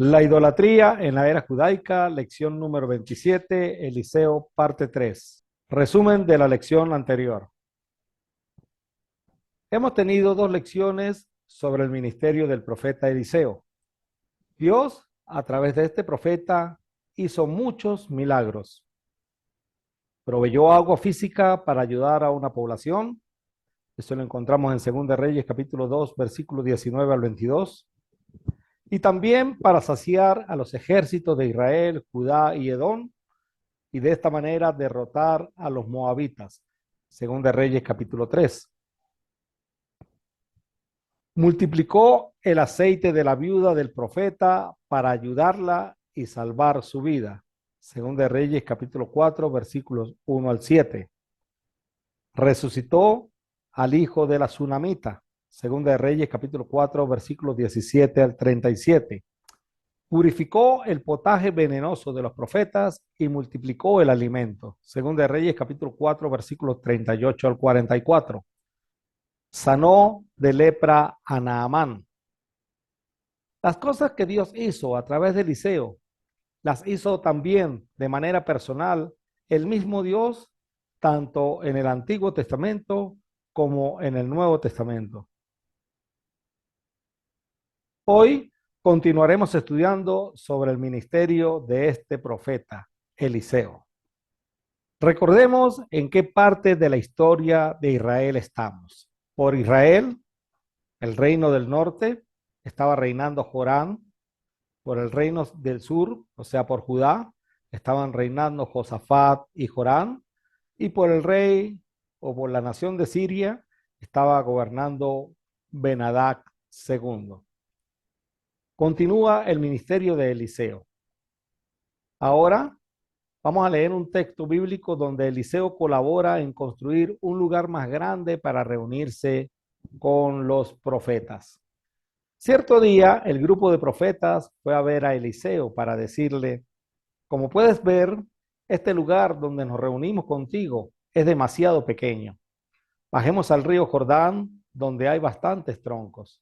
La idolatría en la era judaica, lección número 27, Eliseo, parte 3. Resumen de la lección anterior. Hemos tenido dos lecciones sobre el ministerio del profeta Eliseo. Dios, a través de este profeta, hizo muchos milagros. Proveyó agua física para ayudar a una población. Esto lo encontramos en 2 Reyes, capítulo 2, versículos 19 al 22. Y también para saciar a los ejércitos de Israel, Judá y Edom, y de esta manera derrotar a los moabitas. 2 Reyes capítulo 3. Multiplicó el aceite de la viuda del profeta para ayudarla y salvar su vida. 2 Reyes capítulo 4 versículos 1 al 7. Resucitó al hijo de la Sunamita. 2 Reyes capítulo 4 versículos 17 al 37. Purificó el potaje venenoso de los profetas y multiplicó el alimento. 2 Reyes capítulo 4 versículos 38 al 44. Sanó de lepra a Naamán. Las cosas que Dios hizo a través de Eliseo, las hizo también de manera personal el mismo Dios, tanto en el Antiguo Testamento como en el Nuevo Testamento. Hoy continuaremos estudiando sobre el ministerio de este profeta, Eliseo. Recordemos en qué parte de la historia de Israel estamos. Por Israel, el reino del norte, estaba reinando Joram. Por el reino del sur, o sea, por Judá, estaban reinando Josafat y Joram. Y por el rey o por la nación de Siria, estaba gobernando Ben-Hadad II. Continúa el ministerio de Eliseo. Ahora vamos a leer un texto bíblico donde Eliseo colabora en construir un lugar más grande para reunirse con los profetas. Cierto día, el grupo de profetas fue a ver a Eliseo para decirle: como puedes ver, este lugar donde nos reunimos contigo es demasiado pequeño. Bajemos al río Jordán, donde hay bastantes troncos.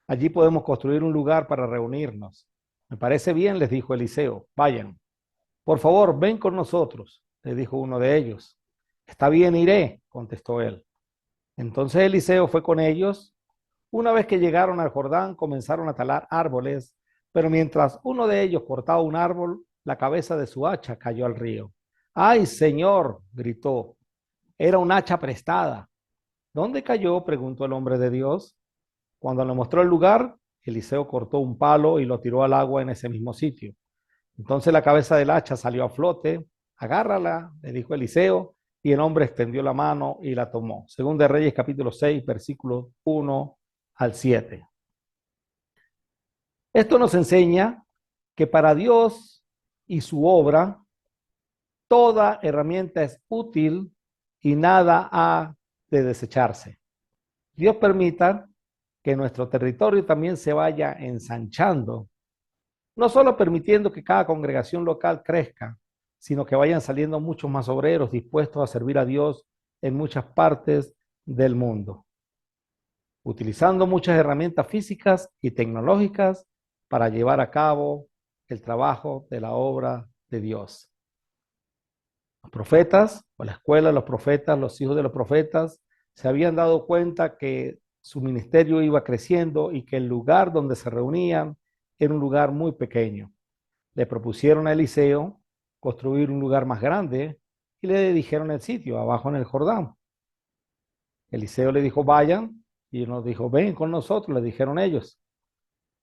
Allí podemos construir un lugar para reunirnos. Me parece bien, les dijo Eliseo. Vayan. Por favor, ven con nosotros, le dijo uno de ellos. Está bien, iré, contestó él. Entonces Eliseo fue con ellos. Una vez que llegaron al Jordán, comenzaron a talar árboles, pero mientras uno de ellos cortaba un árbol, la cabeza de su hacha cayó al río. ¡Ay, señor! Gritó. Era un hacha prestada. ¿Dónde cayó?, preguntó el hombre de Dios. Cuando le mostró el lugar, Eliseo cortó un palo y lo tiró al agua en ese mismo sitio. Entonces la cabeza del hacha salió a flote. Agárrala, le dijo Eliseo, y el hombre extendió la mano y la tomó. Según de Reyes capítulo 6, versículos 1 al 7. Esto nos enseña que para Dios y su obra, toda herramienta es útil y nada ha de desecharse. Dios permita que nuestro territorio también se vaya ensanchando, no solo permitiendo que cada congregación local crezca, sino que vayan saliendo muchos más obreros dispuestos a servir a Dios en muchas partes del mundo, utilizando muchas herramientas físicas y tecnológicas para llevar a cabo el trabajo de la obra de Dios. Los profetas, o la escuela de los profetas, los hijos de los profetas, se habían dado cuenta que su ministerio iba creciendo y que el lugar donde se reunían era un lugar muy pequeño. Le propusieron a Eliseo construir un lugar más grande y le dijeron el sitio, abajo en el Jordán. Eliseo le dijo, vayan, y nos dijo, ven con nosotros, le dijeron ellos.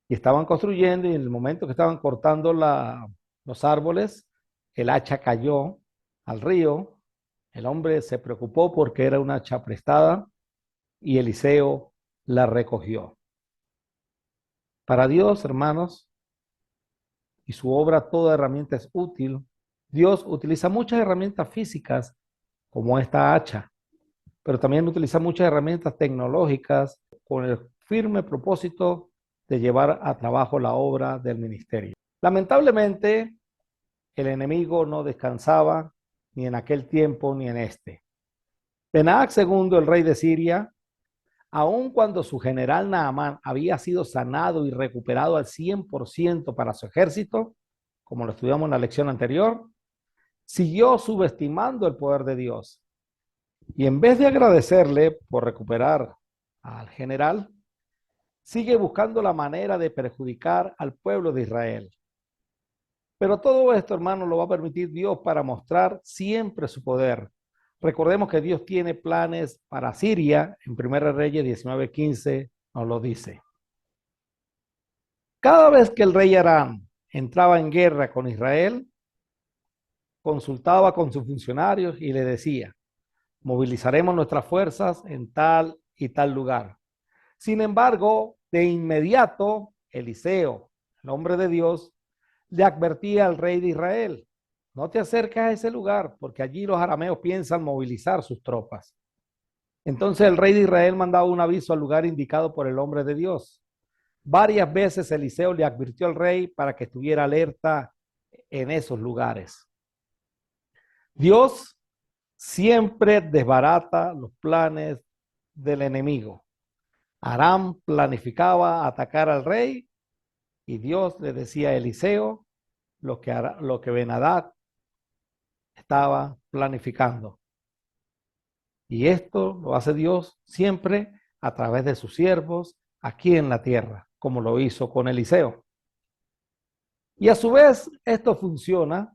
Y estaban construyendo, y en el momento que estaban cortando los árboles, el hacha cayó al río. El hombre se preocupó porque era una hacha prestada y Eliseo la recogió. Para Dios, hermanos, y su obra, toda herramienta es útil. Dios utiliza muchas herramientas físicas como esta hacha, pero también utiliza muchas herramientas tecnológicas con el firme propósito de llevar a trabajo la obra del ministerio. Lamentablemente, el enemigo no descansaba ni en aquel tiempo ni en este. Ben-Hadad II, el rey de Siria, Aun cuando su general Naamán había sido sanado y recuperado al 100% para su ejército, como lo estudiamos en la lección anterior, siguió subestimando el poder de Dios. Y en vez de agradecerle por recuperar al general, sigue buscando la manera de perjudicar al pueblo de Israel. Pero todo esto, hermano, lo va a permitir Dios para mostrar siempre su poder. Recordemos que Dios tiene planes para Siria, en 1 Reyes 19:15 nos lo dice. Cada vez que el rey Aram entraba en guerra con Israel, consultaba con sus funcionarios y le decía, movilizaremos nuestras fuerzas en tal y tal lugar. Sin embargo, de inmediato, Eliseo, el hombre de Dios, le advertía al rey de Israel, no te acerques a ese lugar, porque allí los arameos piensan movilizar sus tropas. Entonces el rey de Israel mandaba un aviso al lugar indicado por el hombre de Dios. Varias veces Eliseo le advirtió al rey para que estuviera alerta en esos lugares. Dios siempre desbarata los planes del enemigo. Aram planificaba atacar al rey y Dios le decía a Eliseo lo que Ben-Hadad estaba planificando. Y esto lo hace Dios siempre a través de sus siervos aquí en la tierra, como lo hizo con Eliseo. Y a su vez, esto funciona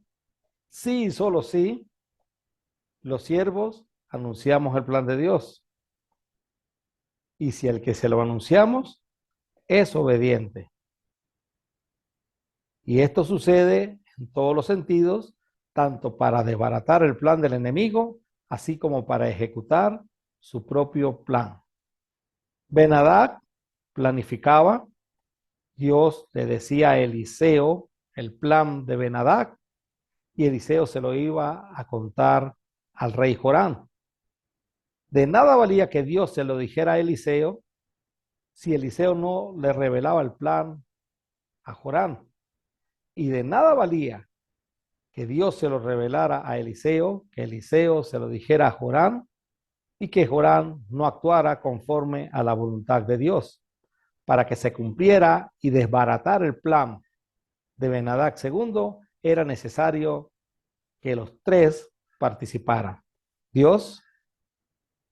si y solo si los siervos anunciamos el plan de Dios. Y si el que se lo anunciamos es obediente. Y esto sucede en todos los sentidos, tanto para desbaratar el plan del enemigo, así como para ejecutar su propio plan. Ben-Hadad planificaba, Dios le decía a Eliseo el plan de Ben-Hadad y Eliseo se lo iba a contar al rey Joram. De nada valía que Dios se lo dijera a Eliseo si Eliseo no le revelaba el plan a Joram. Y de nada valía que Dios se lo revelara a Eliseo, que Eliseo se lo dijera a Joram y que Joram no actuara conforme a la voluntad de Dios. Para que se cumpliera y desbaratar el plan de Ben-Hadad II, era necesario que los tres participaran: Dios,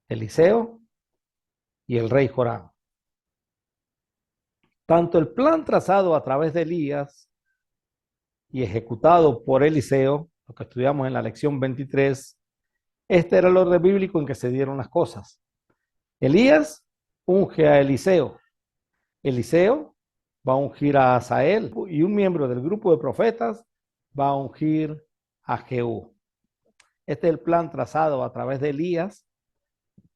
Eliseo y el rey Joram. Tanto el plan trazado a través de Elías y ejecutado por Eliseo, lo que estudiamos en la lección 23, este era el orden bíblico en que se dieron las cosas. Elías unge a Eliseo. Eliseo va a ungir a Asael y un miembro del grupo de profetas va a ungir a Jehú. Este es el plan trazado a través de Elías,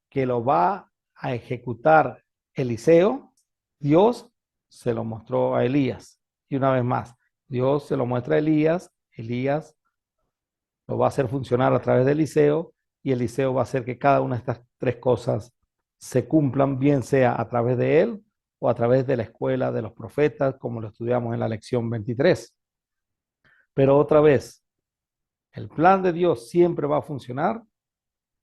que lo va a ejecutar Eliseo. Dios se lo mostró a Elías. Y una vez más, Dios se lo muestra a Elías, Elías lo va a hacer funcionar a través de Eliseo y Eliseo va a hacer que cada una de estas tres cosas se cumplan, bien sea a través de él o a través de la escuela de los profetas, como lo estudiamos en la lección 23. Pero otra vez, el plan de Dios siempre va a funcionar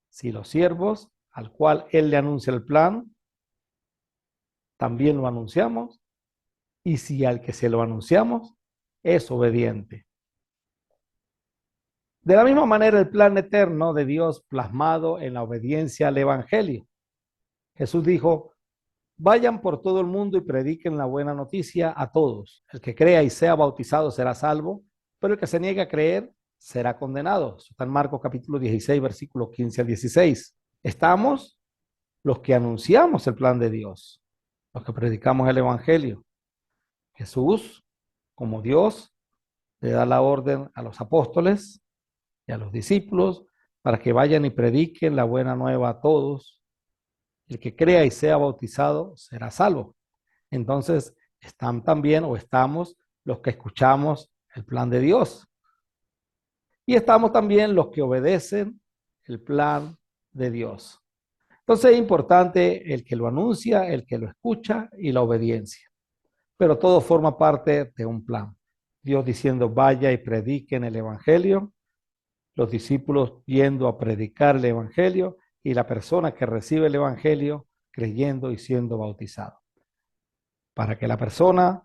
si los siervos al cual Él le anuncia el plan, también lo anunciamos, y si al que se lo anunciamos es obediente. De la misma manera, el plan eterno de Dios plasmado en la obediencia al Evangelio. Jesús dijo, vayan por todo el mundo y prediquen la buena noticia a todos. El que crea y sea bautizado será salvo, pero el que se niegue a creer será condenado. Eso está en Marcos capítulo 16, versículos 15 al 16. Estamos los que anunciamos el plan de Dios, los que predicamos el Evangelio. Jesús, como Dios, le da la orden a los apóstoles y a los discípulos para que vayan y prediquen la buena nueva a todos. El que crea y sea bautizado será salvo. Entonces, están también o estamos los que escuchamos el plan de Dios. Y estamos también los que obedecen el plan de Dios. Entonces es importante el que lo anuncia, el que lo escucha y la obediencia. Pero todo forma parte de un plan. Dios diciendo, vaya y prediquen el Evangelio, los discípulos yendo a predicar el Evangelio y la persona que recibe el Evangelio, creyendo y siendo bautizado. Para que la persona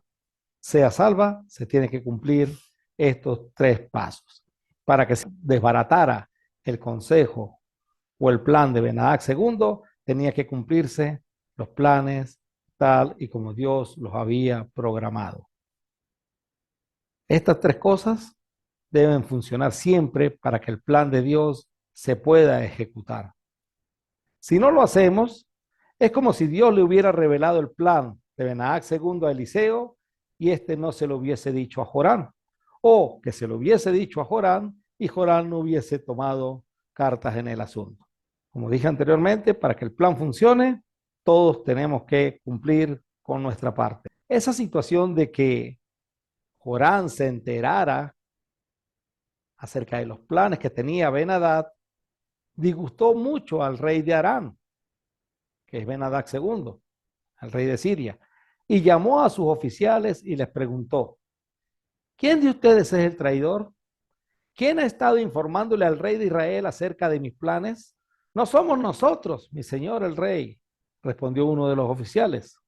sea salva, se tiene que cumplir estos tres pasos. Para que se desbaratara el consejo o el plan de Ben-Hadad II, tenía que cumplirse los planes tal y como Dios los había programado. Estas tres cosas deben funcionar siempre para que el plan de Dios se pueda ejecutar. Si no lo hacemos, es como si Dios le hubiera revelado el plan de Ben-Hadad II a Eliseo y este no se lo hubiese dicho a Jorán, o que se lo hubiese dicho a Jorán y Jorán no hubiese tomado cartas en el asunto. Como dije anteriormente, para que el plan funcione, todos tenemos que cumplir con nuestra parte. Esa situación de que Jorán se enterara acerca de los planes que tenía Ben-Hadad disgustó mucho al rey de Aram, que es Ben-Hadad II, al rey de Siria, y llamó a sus oficiales y les preguntó: ¿quién de ustedes es el traidor? ¿Quién ha estado informándole al rey de Israel acerca de mis planes? No somos nosotros, mi señor el rey, respondió uno de los oficiales.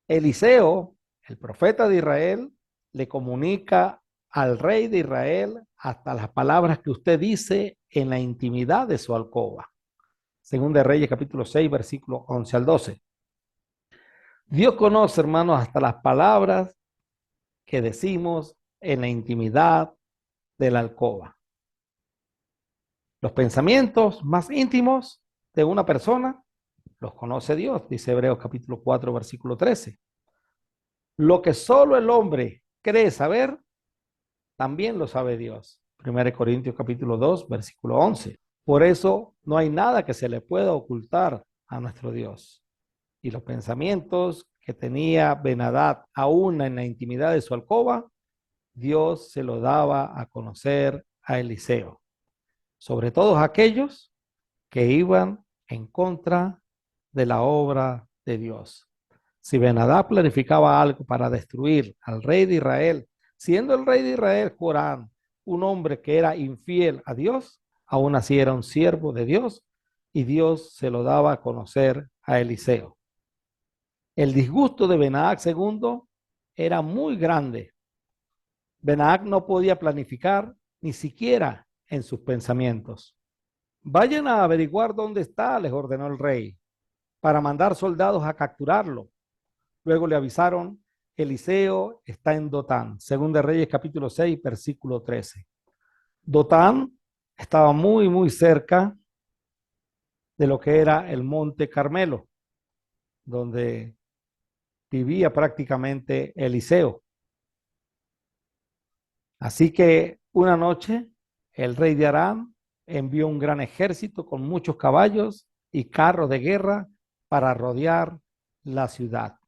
Eliseo, el profeta de Israel, le comunica al rey de Israel hasta las palabras que usted dice en la intimidad de su alcoba. Según de Reyes capítulo 6, versículos 11 al 12. Dios conoce, hermanos, hasta las palabras que decimos en la intimidad de la alcoba. Los pensamientos más íntimos de una persona los conoce Dios, dice Hebreos capítulo 4, versículo 13. Lo que solo el hombre cree saber, también lo sabe Dios. 1 Corintios capítulo 2, versículo 11. Por eso no hay nada que se le pueda ocultar a nuestro Dios. Y los pensamientos que tenía Ben-Hadad aún en la intimidad de su alcoba, Dios se lo daba a conocer a Eliseo. Sobre todos aquellos que iban en contra de la obra de Dios. Si Ben-Hadad planificaba algo para destruir al rey de Israel, siendo el rey de Israel Jorán un hombre que era infiel a Dios, aún así era un siervo de Dios y Dios se lo daba a conocer a Eliseo. El disgusto de Ben-Hadad II era muy grande. Ben-Hadad no podía planificar ni siquiera en sus pensamientos. Vayan a averiguar dónde está, les ordenó el rey, para mandar soldados a capturarlo. Luego le avisaron: Eliseo está en Dotán. Según de Reyes capítulo 6, versículo 13. Dotán estaba muy cerca de lo que era el Monte Carmelo, donde vivía prácticamente Eliseo. Así que una noche el rey de Aram envió un gran ejército con muchos caballos y carros de guerra para rodear la ciudad.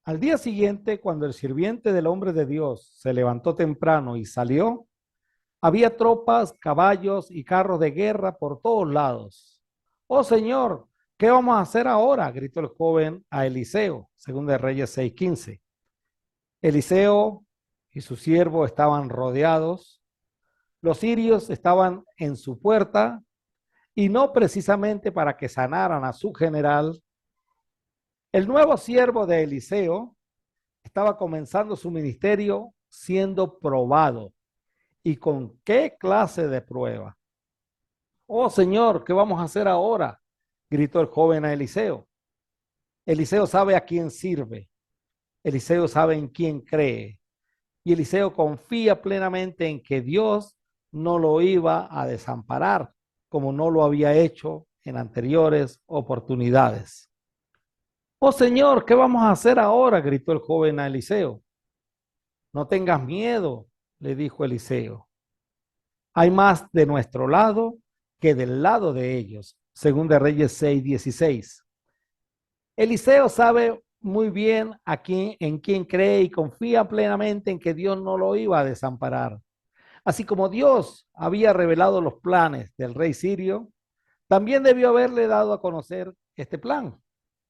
Al día siguiente, cuando el sirviente del hombre de Dios se levantó temprano y salió, había tropas, caballos y carros de guerra por todos lados. Oh Señor, ¿qué vamos a hacer ahora?, gritó el joven a Eliseo, según de Reyes 6:15. Eliseo y su siervo estaban rodeados. Los sirios estaban en su puerta y no precisamente para que sanaran a su general. El nuevo siervo de Eliseo estaba comenzando su ministerio siendo probado. ¿Y con qué clase de prueba? Oh Señor, ¿qué vamos a hacer ahora?, gritó el joven a Eliseo. Eliseo sabe a quién sirve. Eliseo sabe en quién cree. Y Eliseo confía plenamente en que Dios no lo iba a desamparar, como no lo había hecho en anteriores oportunidades. Oh Señor, ¿qué vamos a hacer ahora?, gritó el joven a Eliseo. No tengas miedo, le dijo Eliseo. Hay más de nuestro lado que del lado de ellos, según de Reyes 6:16. Eliseo sabe muy bien en quién cree y confía plenamente en que Dios no lo iba a desamparar. Así como Dios había revelado los planes del rey sirio, también debió haberle dado a conocer este plan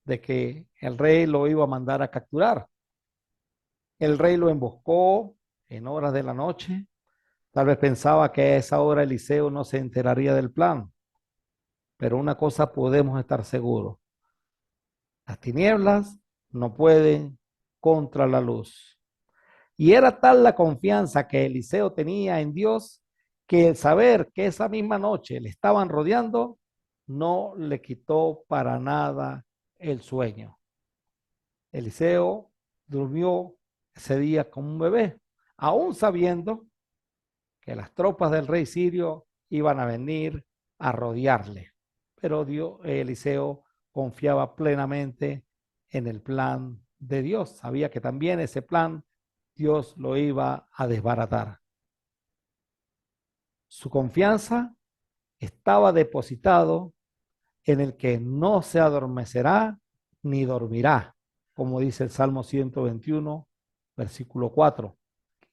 de que el rey lo iba a mandar a capturar. El rey lo emboscó en horas de la noche. Tal vez pensaba que a esa hora Eliseo no se enteraría del plan. Pero una cosa podemos estar seguros: Las tinieblas no pueden contra la luz. Y era tal la confianza que Eliseo tenía en Dios que el saber que esa misma noche le estaban rodeando no le quitó para nada el sueño. Eliseo durmió ese día como un bebé, aún sabiendo que las tropas del rey sirio iban a venir a rodearle. Pero Eliseo confiaba plenamente en el plan de Dios. Sabía que también ese plan Dios lo iba a desbaratar. Su confianza estaba depositado en el que no se adormecerá ni dormirá, como dice el Salmo 121, versículo 4.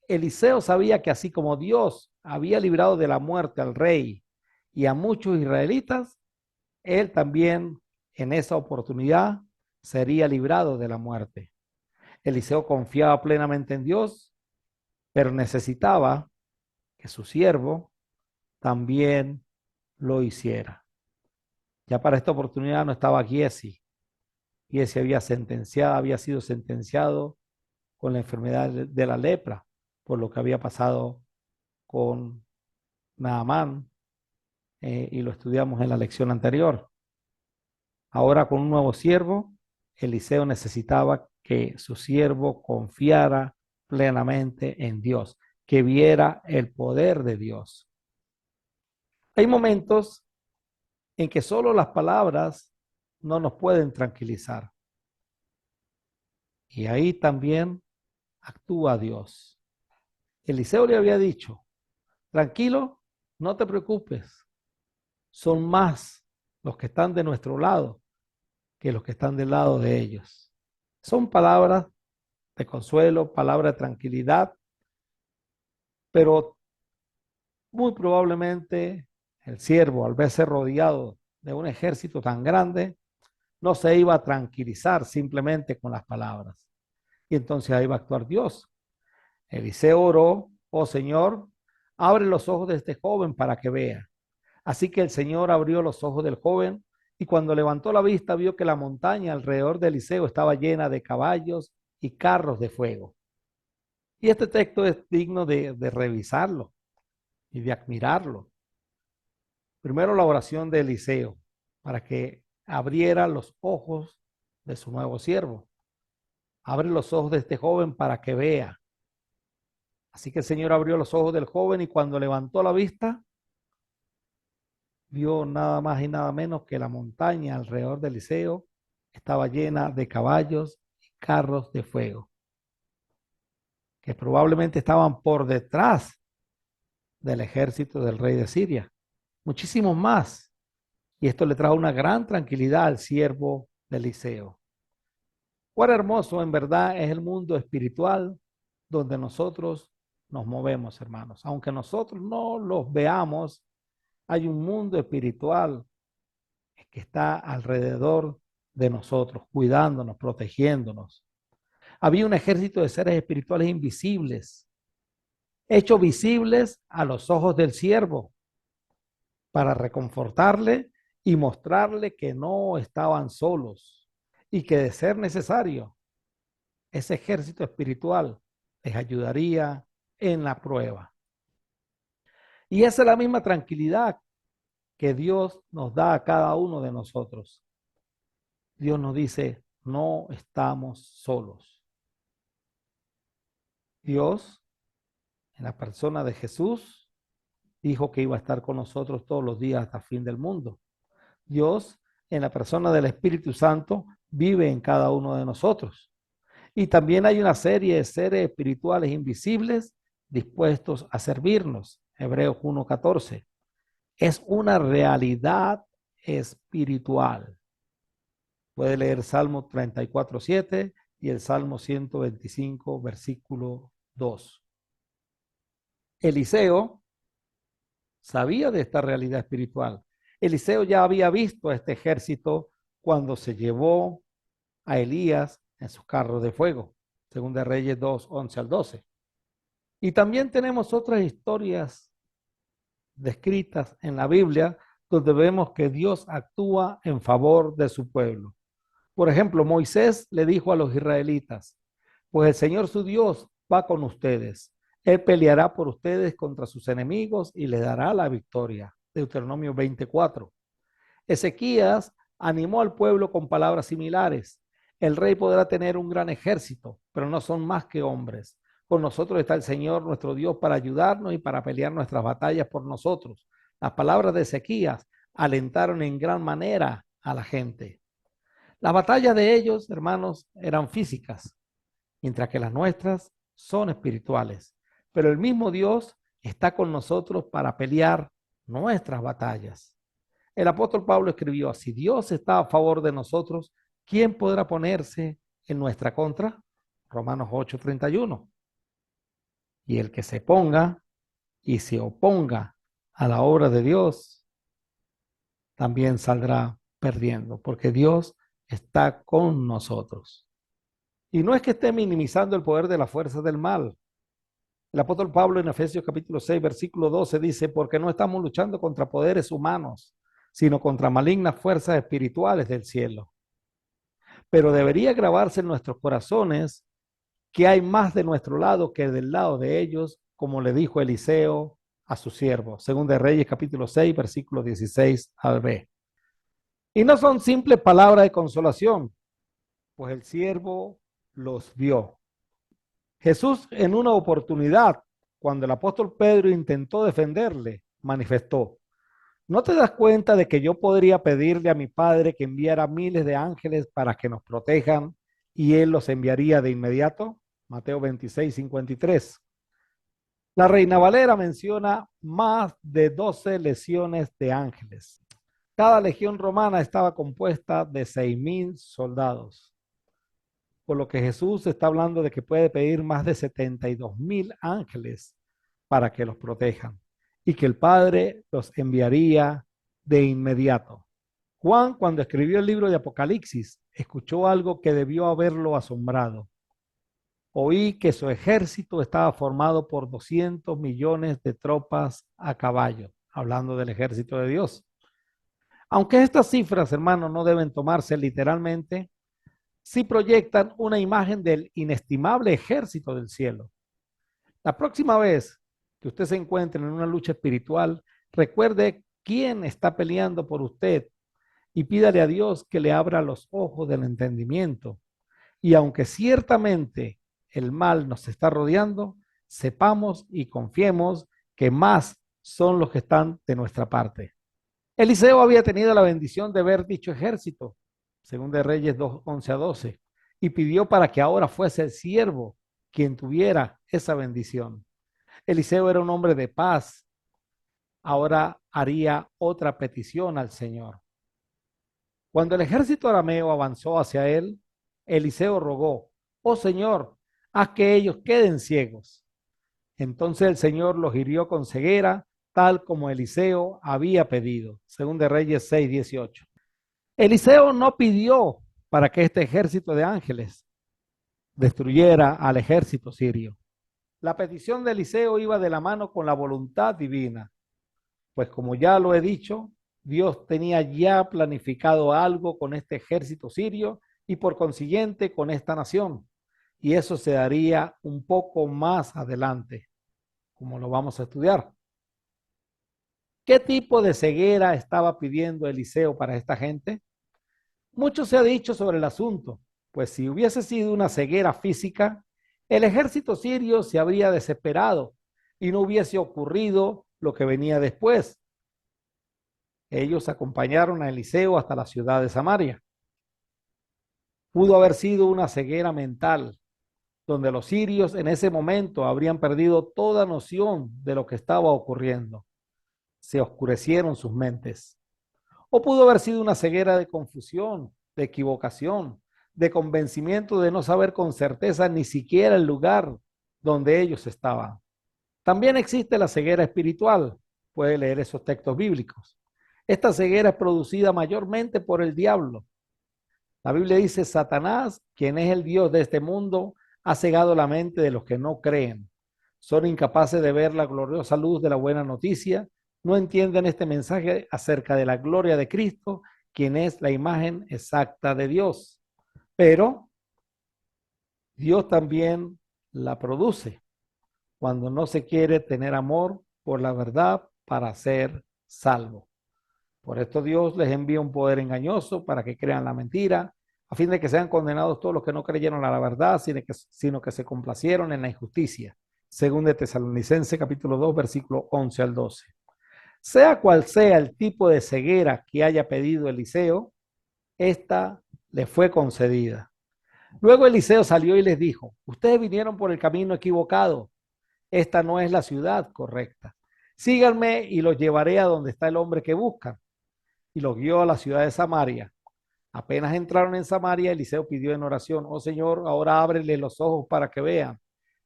Eliseo sabía que así como Dios había librado de la muerte al rey y a muchos israelitas, él también en esa oportunidad sería librado de la muerte. Eliseo confiaba plenamente en Dios, pero necesitaba que su siervo también lo hiciera. Ya para esta oportunidad no estaba Giesi. Giesi había sido sentenciado con la enfermedad de la lepra, por lo que había pasado con Naamán, y lo estudiamos en la lección anterior. Ahora con un nuevo siervo, Eliseo necesitaba que su siervo confiara plenamente en Dios, que viera el poder de Dios. Hay momentos en que solo las palabras no nos pueden tranquilizar. Y ahí también actúa Dios. Eliseo le había dicho, tranquilo, no te preocupes, son más los que están de nuestro lado que los que están del lado de ellos. Son palabras de consuelo, palabras de tranquilidad, pero muy probablemente el siervo, al verse rodeado de un ejército tan grande, no se iba a tranquilizar simplemente con las palabras. Y entonces ahí va a actuar Dios. Eliseo oró, oh Señor, abre los ojos de este joven para que vea. Así que el Señor abrió los ojos del joven y cuando levantó la vista vio que la montaña alrededor de Eliseo estaba llena de caballos y carros de fuego. Y este texto es digno de revisarlo y de admirarlo. Primero la oración de Eliseo para que abriera los ojos de su nuevo siervo. Abre los ojos de este joven para que vea. Así que el Señor abrió los ojos del joven y cuando levantó la vista, vio nada más y nada menos que la montaña alrededor de Eliseo estaba llena de caballos y carros de fuego, que probablemente estaban por detrás del ejército del rey de Siria. Muchísimos más. Y esto le trajo una gran tranquilidad al siervo de Eliseo. Cuán hermoso en verdad es el mundo espiritual donde nosotros nos movemos, hermanos. Aunque nosotros no los veamos, hay un mundo espiritual que está alrededor de nosotros, cuidándonos, protegiéndonos. Había un ejército de seres espirituales invisibles, hechos visibles a los ojos del siervo, para reconfortarle y mostrarle que no estaban solos y que de ser necesario, ese ejército espiritual les ayudaría en la prueba. Y esa es la misma tranquilidad que Dios nos da a cada uno de nosotros. Dios nos dice, no estamos solos. Dios, en la persona de Jesús, dijo que iba a estar con nosotros todos los días hasta el fin del mundo. Dios, en la persona del Espíritu Santo, vive en cada uno de nosotros. Y también hay una serie de seres espirituales invisibles dispuestos a servirnos. Hebreos 1:14. Es una realidad espiritual. Puede leer Salmo 34:7 y el Salmo 125, versículo 2. Eliseo sabía de esta realidad espiritual. Eliseo ya había visto a este ejército cuando se llevó a Elías en sus carros de fuego. Segunda Reyes 2, 11 al 12. Y también tenemos otras historias descritas en la Biblia donde vemos que Dios actúa en favor de su pueblo. Por ejemplo, Moisés le dijo a los israelitas, pues el Señor su Dios va con ustedes. Él peleará por ustedes contra sus enemigos y les dará la victoria. Deuteronomio 24. Ezequías animó al pueblo con palabras similares. El rey podrá tener un gran ejército, pero no son más que hombres. Con nosotros está el Señor nuestro Dios para ayudarnos y para pelear nuestras batallas por nosotros. Las palabras de Ezequías alentaron en gran manera a la gente. Las batallas de ellos, hermanos, eran físicas, mientras que las nuestras son espirituales. Pero el mismo Dios está con nosotros para pelear nuestras batallas. El apóstol Pablo escribió, si Dios está a favor de nosotros, ¿quién podrá ponerse en nuestra contra? Romanos 8:31. Y el que se ponga y se oponga a la obra de Dios, también saldrá perdiendo, porque Dios está con nosotros. Y no es que esté minimizando el poder de la fuerza del mal. El apóstol Pablo en Efesios capítulo 6, versículo 12 dice, porque no estamos luchando contra poderes humanos, sino contra malignas fuerzas espirituales del cielo. Pero debería grabarse en nuestros corazones que hay más de nuestro lado que del lado de ellos, como le dijo Eliseo a su siervo, según de Reyes capítulo 6, versículo 16 al B. Y no son simples palabras de consolación, pues el siervo los vio. Jesús en una oportunidad, cuando el apóstol Pedro intentó defenderle, manifestó, ¿no te das cuenta de que yo podría pedirle a mi Padre que enviara miles de ángeles para que nos protejan y Él los enviaría de inmediato? Mateo 26:53. La Reina Valera menciona más de 12 legiones de ángeles. Cada legión romana estaba compuesta de 6,000 soldados, por lo que Jesús está hablando de que puede pedir más de 72,000 ángeles para que los protejan y que el Padre los enviaría de inmediato. Juan, cuando escribió el libro de Apocalipsis, escuchó algo que debió haberlo asombrado. Oí que su ejército estaba formado por 200 millones de tropas a caballo, hablando del ejército de Dios. Aunque estas cifras, hermanos, no deben tomarse literalmente, sí proyectan una imagen del inestimable ejército del cielo. La próxima vez que usted se encuentre en una lucha espiritual, recuerde quién está peleando por usted y pídale a Dios que le abra los ojos del entendimiento. Y aunque ciertamente el mal nos está rodeando, sepamos y confiemos que más son los que están de nuestra parte. Eliseo había tenido la bendición de ver dicho ejército, según de Reyes 2:11-12, y pidió para que ahora fuese el siervo quien tuviera esa bendición. Eliseo era un hombre de paz, ahora haría otra petición al Señor. Cuando el ejército arameo avanzó hacia él, Eliseo rogó, oh Señor, haz que ellos queden ciegos. Entonces el Señor los hirió con ceguera, tal como Eliseo había pedido, según de Reyes 6:18. Eliseo no pidió para que este ejército de ángeles destruyera al ejército sirio. La petición de Eliseo iba de la mano con la voluntad divina, pues como ya lo he dicho, Dios tenía ya planificado algo con este ejército sirio y por consiguiente con esta nación. Y eso se daría un poco más adelante, como lo vamos a estudiar. ¿Qué tipo de ceguera estaba pidiendo Eliseo para esta gente? Mucho se ha dicho sobre el asunto, pues si hubiese sido una ceguera física, el ejército sirio se habría desesperado y no hubiese ocurrido lo que venía después. Ellos acompañaron a Eliseo hasta la ciudad de Samaria. Pudo haber sido una ceguera mental, donde los sirios en ese momento habrían perdido toda noción de lo que estaba ocurriendo. Se oscurecieron sus mentes. O pudo haber sido una ceguera de confusión, de equivocación, de convencimiento de no saber con certeza ni siquiera el lugar donde ellos estaban. También existe la ceguera espiritual. Puede leer esos textos bíblicos. Esta ceguera es producida mayormente por el diablo. La Biblia dice, Satanás, quien es el Dios de este mundo, ha cegado la mente de los que no creen. Son incapaces de ver la gloriosa luz de la buena noticia, no entienden este mensaje acerca de la gloria de Cristo, quien es la imagen exacta de Dios. pero Dios también la produce cuando no se quiere tener amor por la verdad para ser salvo. Por esto Dios les envía un poder engañoso para que crean la mentira, a fin de que sean condenados todos los que no creyeron a la verdad, sino que se complacieron en la injusticia. Según de Tesalonicenses capítulo 2, versículo 11 al 12. Sea cual sea el tipo de ceguera que haya pedido Eliseo, esta le fue concedida. Luego Eliseo salió y les dijo: ustedes vinieron por el camino equivocado. Esta no es la ciudad correcta. Síganme y los llevaré a donde está el hombre que buscan. Y los guió a la ciudad de Samaria. Apenas entraron en Samaria, Eliseo pidió en oración: oh Señor, ahora ábrele los ojos para que vean.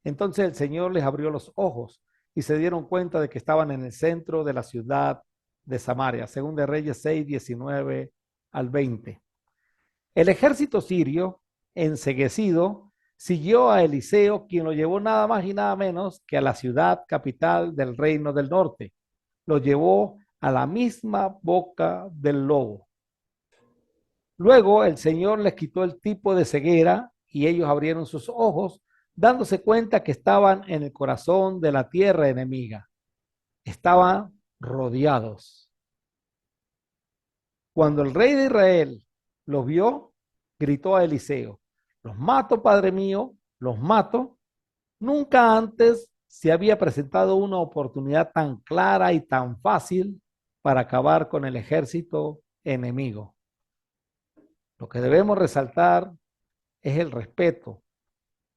Entonces el Señor les abrió los ojos y se dieron cuenta de que estaban en el centro de la ciudad de Samaria. Según de Reyes 6, 19 al 20. El ejército sirio, enceguecido, siguió a Eliseo, quien lo llevó nada más y nada menos que a la ciudad capital del reino del norte. Lo llevó a la misma boca del lobo. Luego el Señor les quitó el tipo de ceguera y ellos abrieron sus ojos, dándose cuenta que estaban en el corazón de la tierra enemiga. Estaban rodeados. Cuando el rey de Israel los vio, gritó a Eliseo: los mato, padre mío, los mato. Nunca antes se había presentado una oportunidad tan clara y tan fácil para acabar con el ejército enemigo. Lo que debemos resaltar es el respeto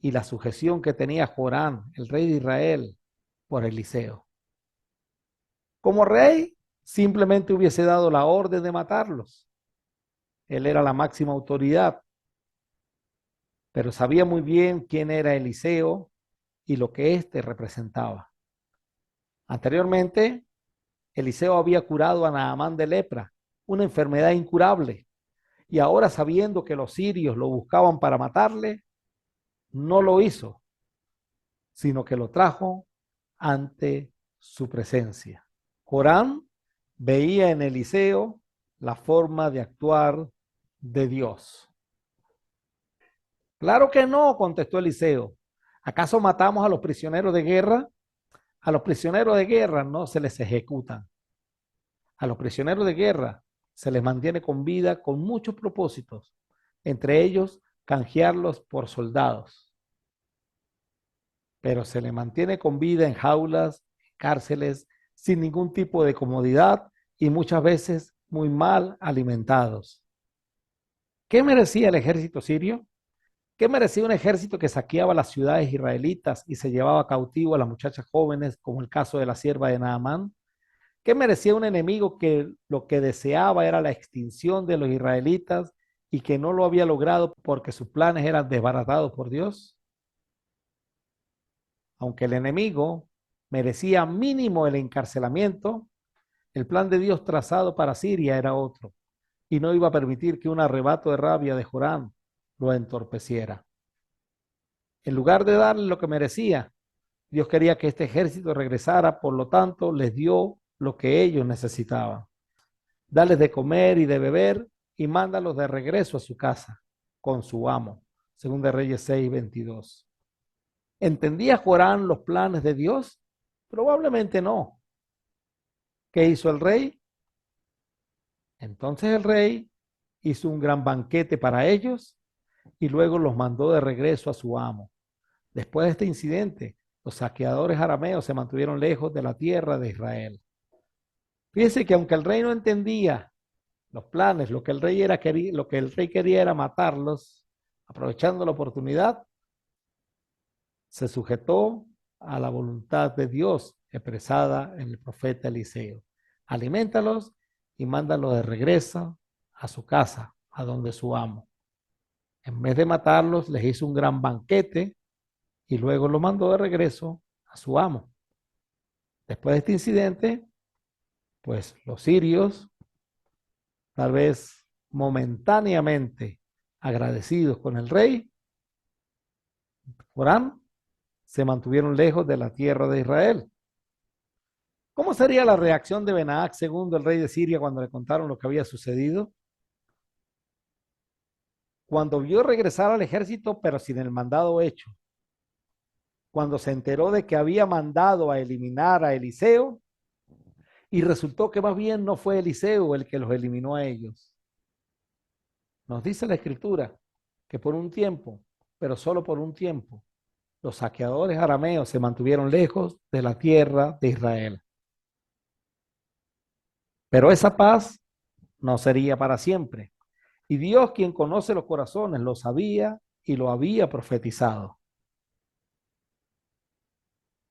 y la sujeción que tenía Jorán, el rey de Israel, por Eliseo. Como rey, simplemente hubiese dado la orden de matarlos. Él era la máxima autoridad, pero sabía muy bien quién era Eliseo y lo que éste representaba. Anteriormente, Eliseo había curado a Naamán de lepra, una enfermedad incurable, y ahora, sabiendo que los sirios lo buscaban para matarle, no lo hizo, sino que lo trajo ante su presencia. Joram veía en Eliseo la forma de actuar de Dios. Claro que no, contestó Eliseo. ¿Acaso matamos a los prisioneros de guerra? A los prisioneros de guerra no se les ejecutan. A los prisioneros de guerra se les mantiene con vida con muchos propósitos, entre ellos canjearlos por soldados. Pero se les mantiene con vida en jaulas, cárceles, sin ningún tipo de comodidad y muchas veces muy mal alimentados. ¿Qué merecía el ejército sirio? ¿Qué merecía un ejército que saqueaba las ciudades israelitas y se llevaba cautivo a las muchachas jóvenes, como el caso de la sierva de Naamán? ¿Qué merecía un enemigo que lo que deseaba era la extinción de los israelitas y que no lo había logrado porque sus planes eran desbaratados por Dios? Aunque el enemigo merecía mínimo el encarcelamiento, el plan de Dios trazado para Siria era otro y no iba a permitir que un arrebato de rabia de Joram lo entorpeciera. En lugar de darle lo que merecía, Dios quería que este ejército regresara, por lo tanto les dio lo que ellos necesitaban. Dales de comer y de beber y mándalos de regreso a su casa con su amo. Según de Reyes 6:22. ¿Entendía Joram los planes de Dios? Probablemente no. ¿Qué hizo el rey? Entonces el rey hizo un gran banquete para ellos y luego los mandó de regreso a su amo. Después de este incidente, los saqueadores arameos se mantuvieron lejos de la tierra de Israel. Fíjense que aunque el rey no entendía los planes, lo que el rey quería era matarlos, aprovechando la oportunidad, se sujetó a la voluntad de Dios expresada en el profeta Eliseo. Aliméntalos y mándalos de regreso a su casa, a donde su amo. En vez de matarlos, les hizo un gran banquete y luego lo mandó de regreso a su amo. Después de este incidente, pues los sirios, tal vez momentáneamente agradecidos con el rey, Joram, se mantuvieron lejos de la tierra de Israel. ¿Cómo sería la reacción de Benadad II, el rey de Siria, cuando le contaron lo que había sucedido? Cuando vio regresar al ejército, pero sin el mandado hecho, cuando se enteró de que había mandado a eliminar a Eliseo, y resultó que más bien no fue Eliseo el que los eliminó a ellos. Nos dice la escritura que por un tiempo, pero solo por un tiempo, los saqueadores arameos se mantuvieron lejos de la tierra de Israel. Pero esa paz no sería para siempre. Y Dios, quien conoce los corazones, lo sabía y lo había profetizado.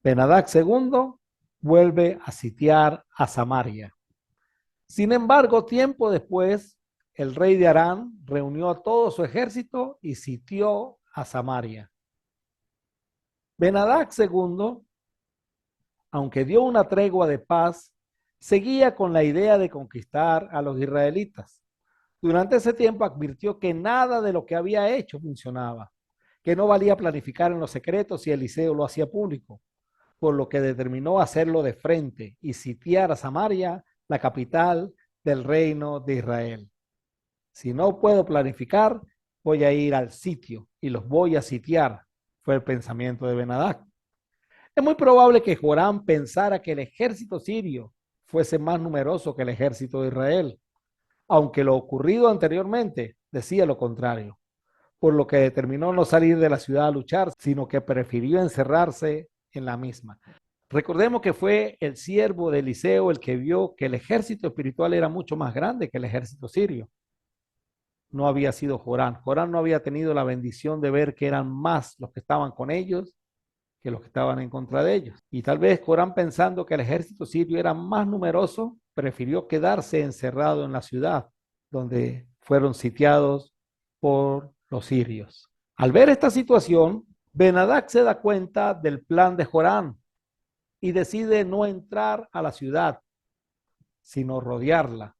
Ben-Hadad II vuelve a sitiar a Samaria. Sin embargo, tiempo después, el rey de Aram reunió a todo su ejército y sitió a Samaria. Ben-Hadad II, aunque dio una tregua de paz, seguía con la idea de conquistar a los israelitas. Durante ese tiempo advirtió que nada de lo que había hecho funcionaba, que no valía planificar en los secretos si Eliseo lo hacía público, por lo que determinó hacerlo de frente y sitiar a Samaria, la capital del reino de Israel. Si no puedo planificar, voy a ir al sitio y los voy a sitiar, fue el pensamiento de Ben-Hadad. Es muy probable que Joram pensara que el ejército sirio fuese más numeroso que el ejército de Israel, aunque lo ocurrido anteriormente decía lo contrario, por lo que determinó no salir de la ciudad a luchar, sino que prefirió encerrarse en la misma. Recordemos que fue el siervo de Eliseo el que vio que el ejército espiritual era mucho más grande que el ejército sirio. No había sido Joram. Joram no había tenido la bendición de ver que eran más los que estaban con ellos que los que estaban en contra de ellos. Y tal vez Corán, pensando que el ejército sirio era más numeroso, prefirió quedarse encerrado en la ciudad donde fueron sitiados por los sirios. Al ver esta situación, Ben-Hadad se da cuenta del plan de Joram y decide no entrar a la ciudad, sino rodearla,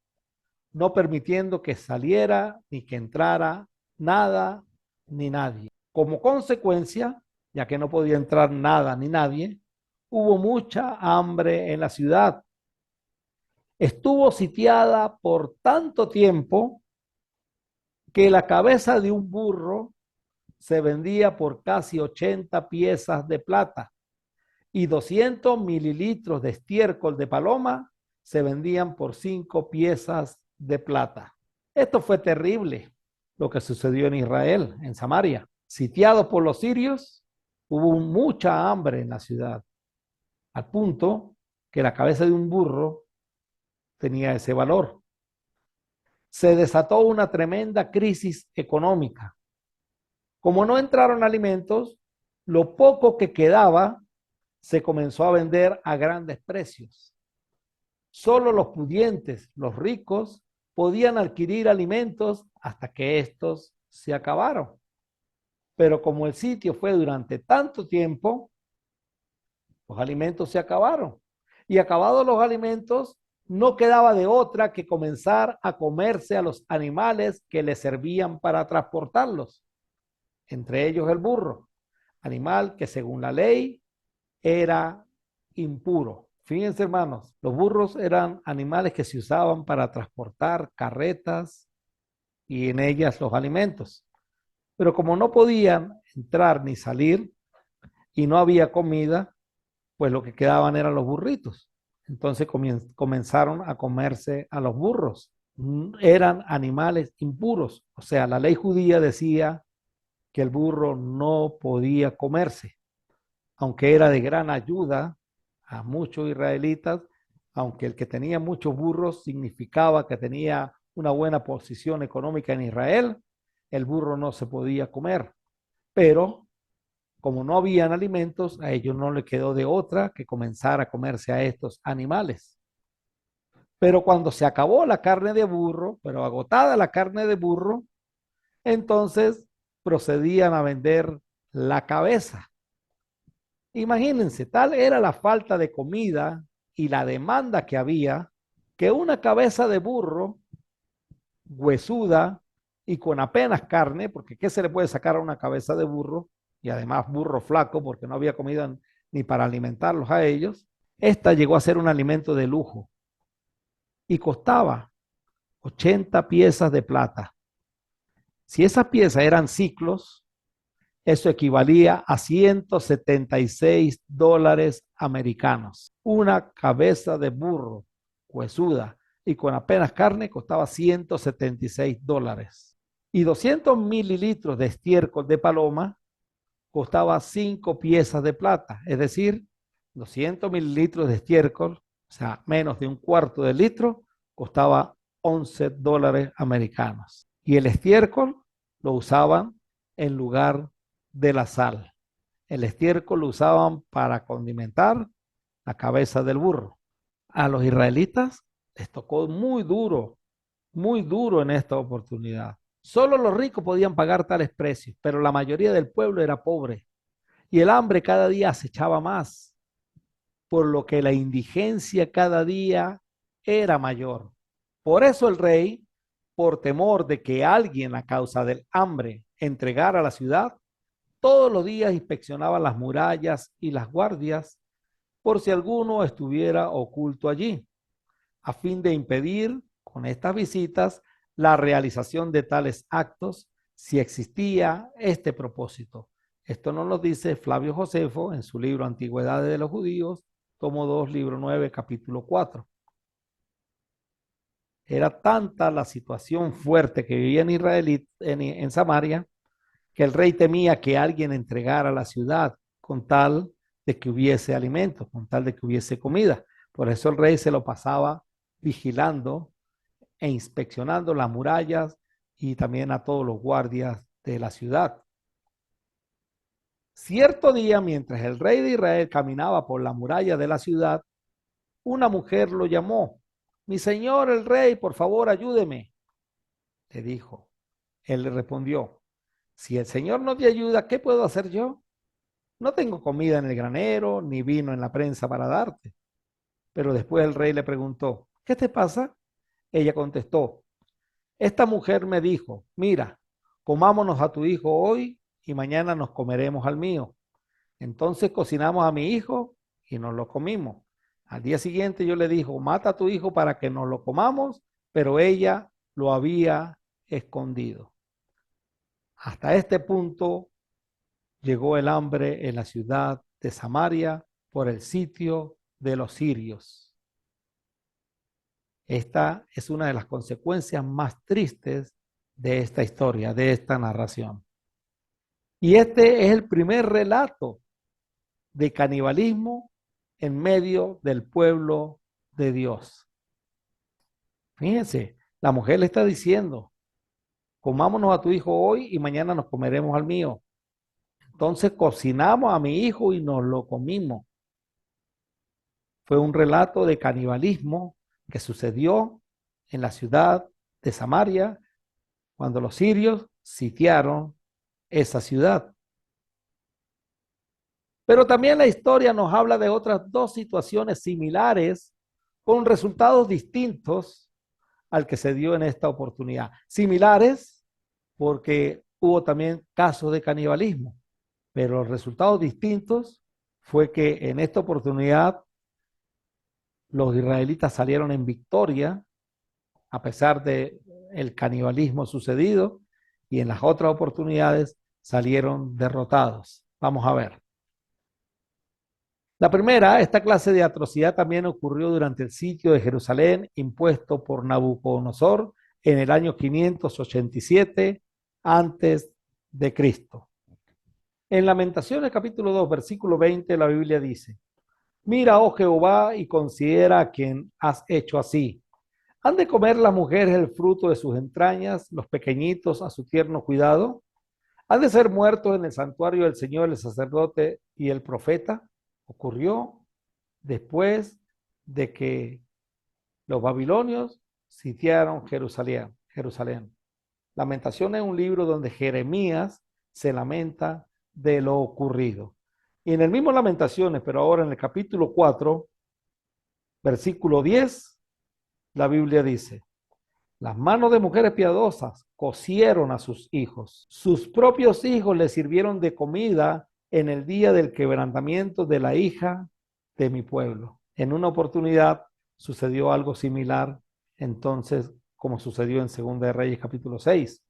no permitiendo que saliera ni que entrara nada ni nadie. Como consecuencia, ya que no podía entrar nada ni nadie, hubo mucha hambre en la ciudad. Estuvo sitiada por tanto tiempo que la cabeza de un burro se vendía por casi 80 piezas de plata y 200 mililitros de estiércol de paloma se vendían por 5 piezas de plata. Esto fue terrible, lo que sucedió en Israel, en Samaria. Sitiado por los sirios, hubo mucha hambre en la ciudad, al punto que la cabeza de un burro tenía ese valor. Se desató una tremenda crisis económica. Como no entraron alimentos, lo poco que quedaba se comenzó a vender a grandes precios. Solo los pudientes, los ricos, podían adquirir alimentos hasta que estos se acabaron. Pero como el sitio fue durante tanto tiempo, los alimentos se acabaron. Y acabados los alimentos, no quedaba de otra que comenzar a comerse a los animales que le servían para transportarlos, entre ellos el burro, animal que según la ley era impuro. Fíjense, hermanos, los burros eran animales que se usaban para transportar carretas y en ellas los alimentos. Pero como no podían entrar ni salir y no había comida, pues lo que quedaban eran los burritos. Entonces comenzaron a comerse a los burros. Eran animales impuros. O sea, la ley judía decía que el burro no podía comerse, aunque era de gran ayuda a muchos israelitas, aunque el que tenía muchos burros significaba que tenía una buena posición económica en Israel, el burro no se podía comer. Pero como no habían alimentos, a ellos no les quedó de otra que comenzar a comerse a estos animales. Pero cuando se acabó la carne de burro, pero agotada la carne de burro, entonces procedían a vender la cabeza. Imagínense, tal era la falta de comida y la demanda que había, que una cabeza de burro huesuda y con apenas carne, porque ¿qué se le puede sacar a una cabeza de burro? Y además burro flaco, porque no había comida ni para alimentarlos a ellos. Esta llegó a ser un alimento de lujo y costaba 80 piezas de plata. Si esas piezas eran ciclos, eso equivalía a $176 americanos. Una cabeza de burro huesuda y con apenas carne costaba $176. Y 200 mililitros de estiércol de paloma costaba 5 piezas de plata, es decir, 200 mililitros de estiércol, o sea, menos de un cuarto de litro, costaba $11 americanos. Y el estiércol lo usaban en lugar de la sal. El estiércol lo usaban para condimentar la cabeza del burro. A los israelitas les tocó muy duro en esta oportunidad. Solo los ricos podían pagar tales precios, pero la mayoría del pueblo era pobre y el hambre cada día acechaba más, por lo que la indigencia cada día era mayor. Por eso el rey, por temor de que alguien a causa del hambre entregara la ciudad, todos los días inspeccionaba las murallas y las guardias por si alguno estuviera oculto allí, a fin de impedir con estas visitas la realización de tales actos si existía este propósito. Esto nos lo dice Flavio Josefo en su libro Antigüedades de los Judíos, tomo 2, libro 9, capítulo 4. Era tanta la situación fuerte que vivía en Israel, en Samaria, que el rey temía que alguien entregara la ciudad con tal de que hubiese alimento, con tal de que hubiese comida. Por eso el rey se lo pasaba vigilando e inspeccionando las murallas y también a todos los guardias de la ciudad. Cierto día, mientras el rey de Israel caminaba por la muralla de la ciudad, una mujer lo llamó. Mi señor el rey, por favor, ayúdeme, le dijo. Él le respondió, si el señor no te ayuda, ¿qué puedo hacer yo? No tengo comida en el granero, ni vino en la prensa para darte. Pero después el rey le preguntó, ¿qué te pasa? Ella contestó, esta mujer me dijo, mira, comámonos a tu hijo hoy y mañana nos comeremos al mío. Entonces cocinamos a mi hijo y nos lo comimos. Al día siguiente yo le dijo, mata a tu hijo para que nos lo comamos, pero ella lo había escondido. Hasta este punto llegó el hambre en la ciudad de Samaria por el sitio de los sirios. Esta es una de las consecuencias más tristes de esta historia, de esta narración. Y este es el primer relato de canibalismo en medio del pueblo de Dios. Fíjense, la mujer le está diciendo, comámonos a tu hijo hoy y mañana nos comeremos al mío. Entonces cocinamos a mi hijo y nos lo comimos. Fue un relato de canibalismo que sucedió en la ciudad de Samaria cuando los sirios sitiaron esa ciudad. Pero también la historia nos habla de otras dos situaciones similares con resultados distintos al que se dio en esta oportunidad. Similares porque hubo también casos de canibalismo, pero los resultados distintos fue que en esta oportunidad los israelitas salieron en victoria a pesar de el canibalismo sucedido y en las otras oportunidades salieron derrotados. Vamos a ver. La primera, esta clase de atrocidad también ocurrió durante el sitio de Jerusalén impuesto por Nabucodonosor en el año 587 antes de Cristo. En Lamentaciones capítulo 2, versículo 20, la Biblia dice, mira, oh Jehová, y considera a quien has hecho así. ¿Han de comer las mujeres el fruto de sus entrañas, los pequeñitos a su tierno cuidado? ¿Han de ser muertos en el santuario del Señor el sacerdote y el profeta? Ocurrió después de que los babilonios sitiaron Jerusalén. Lamentaciones es un libro donde Jeremías se lamenta de lo ocurrido. Y en el mismo Lamentaciones, pero ahora en el capítulo 4, versículo 10, la Biblia dice, las manos de mujeres piadosas cocieron a sus hijos. Sus propios hijos les sirvieron de comida en el día del quebrantamiento de la hija de mi pueblo. En una oportunidad sucedió algo similar, entonces, como sucedió en Segunda de Reyes capítulo 6.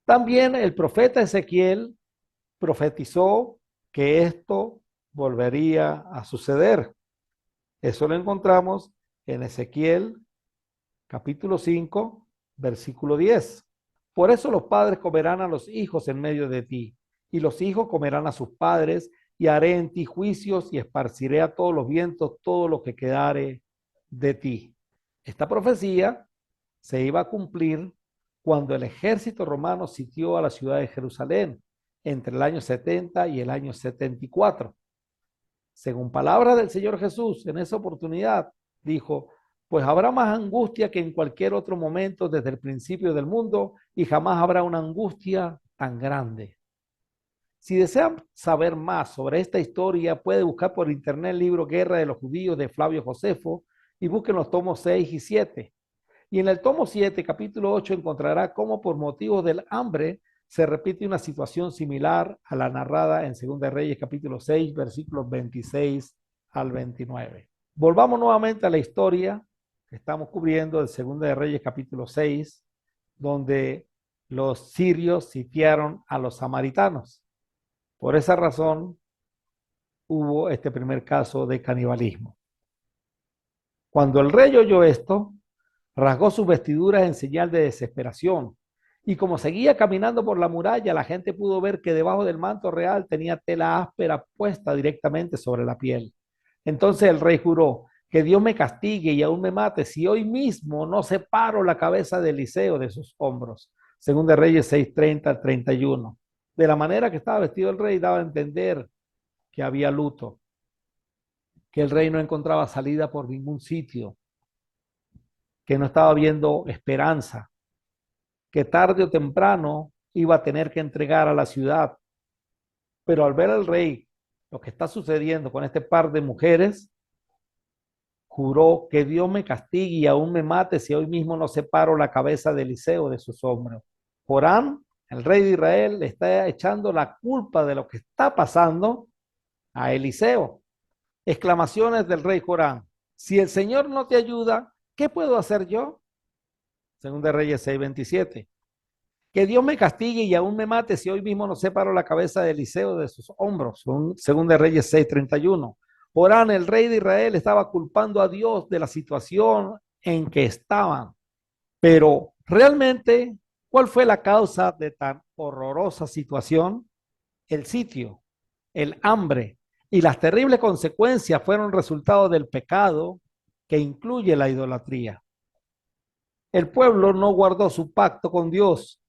También el profeta Ezequiel profetizó que esto volvería a suceder. Eso lo encontramos en Ezequiel capítulo 5, versículo 10. Por eso los padres comerán a los hijos en medio de ti, y los hijos comerán a sus padres, y haré en ti juicios y esparciré a todos los vientos todo lo que quedare de ti. Esta profecía se iba a cumplir cuando el ejército romano sitió a la ciudad de Jerusalén entre el año 70 y el año 74. Según palabras del Señor Jesús, en esa oportunidad dijo, pues habrá más angustia que en cualquier otro momento desde el principio del mundo y jamás habrá una angustia tan grande. Si desean saber más sobre esta historia, puede buscar por internet el libro Guerra de los Judíos de Flavio Josefo y busquen los tomos 6 y 7. Y en el tomo 7, capítulo 8, encontrará cómo por motivos del hambre se repite una situación similar a la narrada en 2 Reyes, capítulo 6, versículos 26 al 29. Volvamos nuevamente a la historia que estamos cubriendo de 2 Reyes, capítulo 6, donde los sirios sitiaron a los samaritanos. Por esa razón hubo este primer caso de canibalismo. Cuando el rey oyó esto, rasgó sus vestiduras en señal de desesperación. Y como seguía caminando por la muralla, la gente pudo ver que debajo del manto real tenía tela áspera puesta directamente sobre la piel. Entonces el rey juró, que Dios me castigue y aún me mate si hoy mismo no separo la cabeza de Eliseo de sus hombros. Según de Reyes 6:30 al 31. De la manera que estaba vestido el rey daba a entender que había luto, que el rey no encontraba salida por ningún sitio, que no estaba viendo esperanza, que tarde o temprano iba a tener que entregar a la ciudad. Pero al ver al rey lo que está sucediendo con este par de mujeres, juró que Dios me castigue y aún me mate si hoy mismo no separo la cabeza de Eliseo de sus hombros. Joram, el rey de Israel, le está echando la culpa de lo que está pasando a Eliseo. Exclamaciones del rey Joram. Si el Señor no te ayuda, ¿qué puedo hacer yo? Según de Reyes 6:27. Que Dios me castigue y aún me mate si hoy mismo no separo la cabeza de Eliseo de sus hombros. Según de Reyes 6:31. Orán, el rey de Israel, estaba culpando a Dios de la situación en que estaban. Pero realmente, ¿cuál fue la causa de tan horrorosa situación? El sitio, el hambre y las terribles consecuencias fueron resultado del pecado que incluye la idolatría. El pueblo no guardó su pacto con Dios.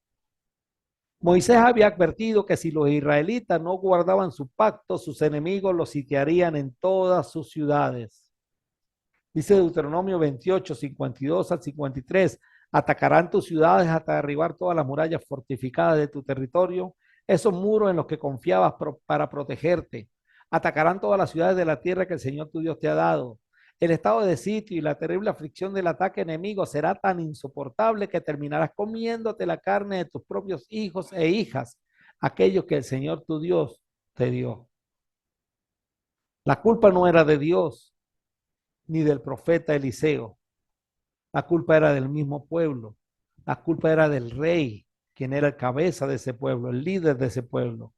Moisés había advertido que si los israelitas no guardaban su pacto, sus enemigos los sitiarían en todas sus ciudades. Dice Deuteronomio 28, 52 al 53, atacarán tus ciudades hasta derribar todas las murallas fortificadas de tu territorio, esos muros en los que confiabas para protegerte. Atacarán todas las ciudades de la tierra que el Señor tu Dios te ha dado. El estado de sitio y la terrible aflicción del ataque enemigo será tan insoportable que terminarás comiéndote la carne de tus propios hijos e hijas, aquellos que el Señor tu Dios te dio. La culpa no era de Dios ni del profeta Eliseo. La culpa era del mismo pueblo. La culpa era del rey, quien era el cabeza de ese pueblo, el líder de ese pueblo.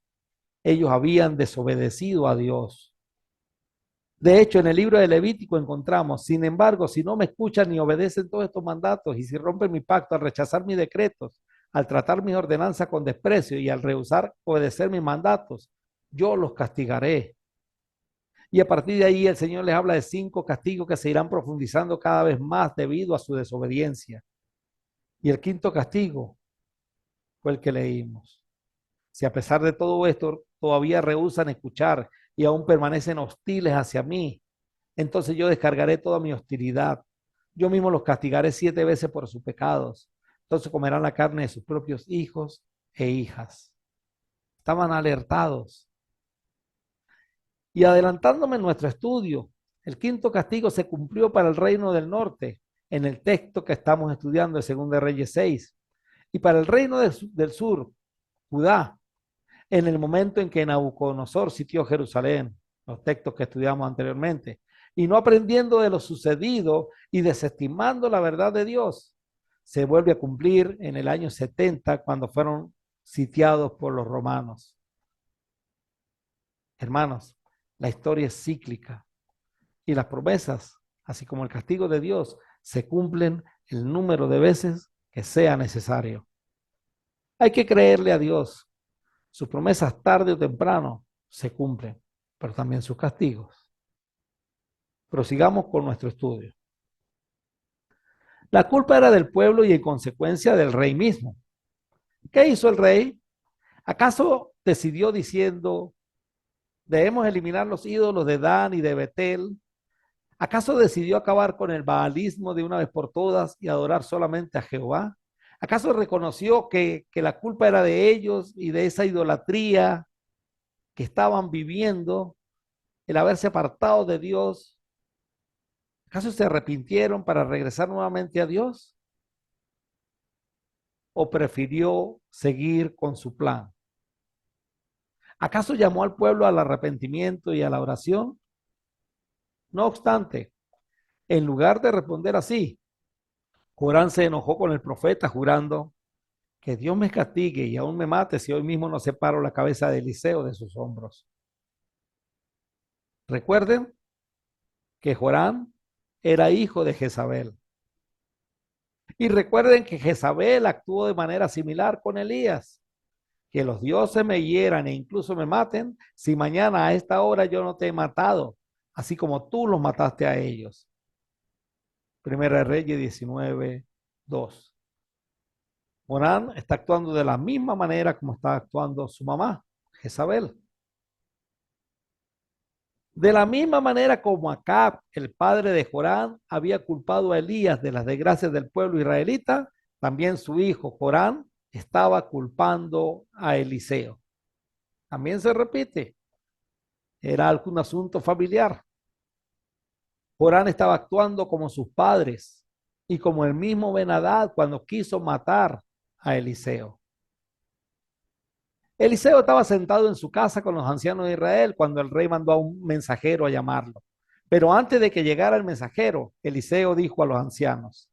Ellos habían desobedecido a Dios. De hecho, en el libro de Levítico encontramos, sin embargo, si no me escuchan ni obedecen todos estos mandatos y si rompen mi pacto al rechazar mis decretos, al tratar mis ordenanzas con desprecio y al rehusar obedecer mis mandatos, yo los castigaré. Y a partir de ahí el Señor les habla de 5 castigos que se irán profundizando cada vez más debido a su desobediencia. Y el quinto castigo fue el que leímos. Si a pesar de todo esto todavía rehúsan escuchar y aún permanecen hostiles hacia mí, entonces yo descargaré toda mi hostilidad. Yo mismo los castigaré 7 veces por sus pecados. Entonces comerán la carne de sus propios hijos e hijas. Estaban alertados. Y adelantándome en nuestro estudio, el quinto castigo se cumplió para el reino del norte en el texto que estamos estudiando de 2 Reyes 6. Y para el reino del sur, Judá, en el momento en que Nabucodonosor sitió Jerusalén, los textos que estudiamos anteriormente, y no aprendiendo de lo sucedido y desestimando la verdad de Dios, se vuelve a cumplir en el año 70 cuando fueron sitiados por los romanos. Hermanos, la historia es cíclica y las promesas, así como el castigo de Dios, se cumplen el número de veces que sea necesario. Hay que creerle a Dios. Sus promesas tarde o temprano se cumplen, pero también sus castigos. Prosigamos con nuestro estudio. La culpa era del pueblo y en consecuencia del rey mismo. ¿Qué hizo el rey? ¿Acaso decidió diciendo, debemos eliminar los ídolos de Dan y de Betel? ¿Acaso decidió acabar con el baalismo de una vez por todas y adorar solamente a Jehová? ¿Acaso reconoció que la culpa era de ellos y de esa idolatría que estaban viviendo, el haberse apartado de Dios? ¿Acaso se arrepintieron para regresar nuevamente a Dios? ¿O prefirió seguir con su plan? ¿Acaso llamó al pueblo al arrepentimiento y a la oración? No obstante, en lugar de responder así, Corán se enojó con el profeta jurando que Dios me castigue y aún me mate si hoy mismo no separo la cabeza de Eliseo de sus hombros. Recuerden que Joram era hijo de Jezabel. Y recuerden que Jezabel actuó de manera similar con Elías. Que los dioses me hieran e incluso me maten si mañana a esta hora yo no te he matado, así como tú los mataste a ellos. Primera de Reyes 19:2. Morán está actuando de la misma manera como está actuando su mamá, Jezabel. De la misma manera como Acab, el padre de Jorán, había culpado a Elías de las desgracias del pueblo israelita, también su hijo Jorán estaba culpando a Eliseo. También se repite, era algún asunto familiar. Jorán estaba actuando como sus padres y como el mismo Ben-Hadad cuando quiso matar a Eliseo. Eliseo estaba sentado en su casa con los ancianos de Israel cuando el rey mandó a un mensajero a llamarlo. Pero antes de que llegara el mensajero, Eliseo dijo a los ancianos,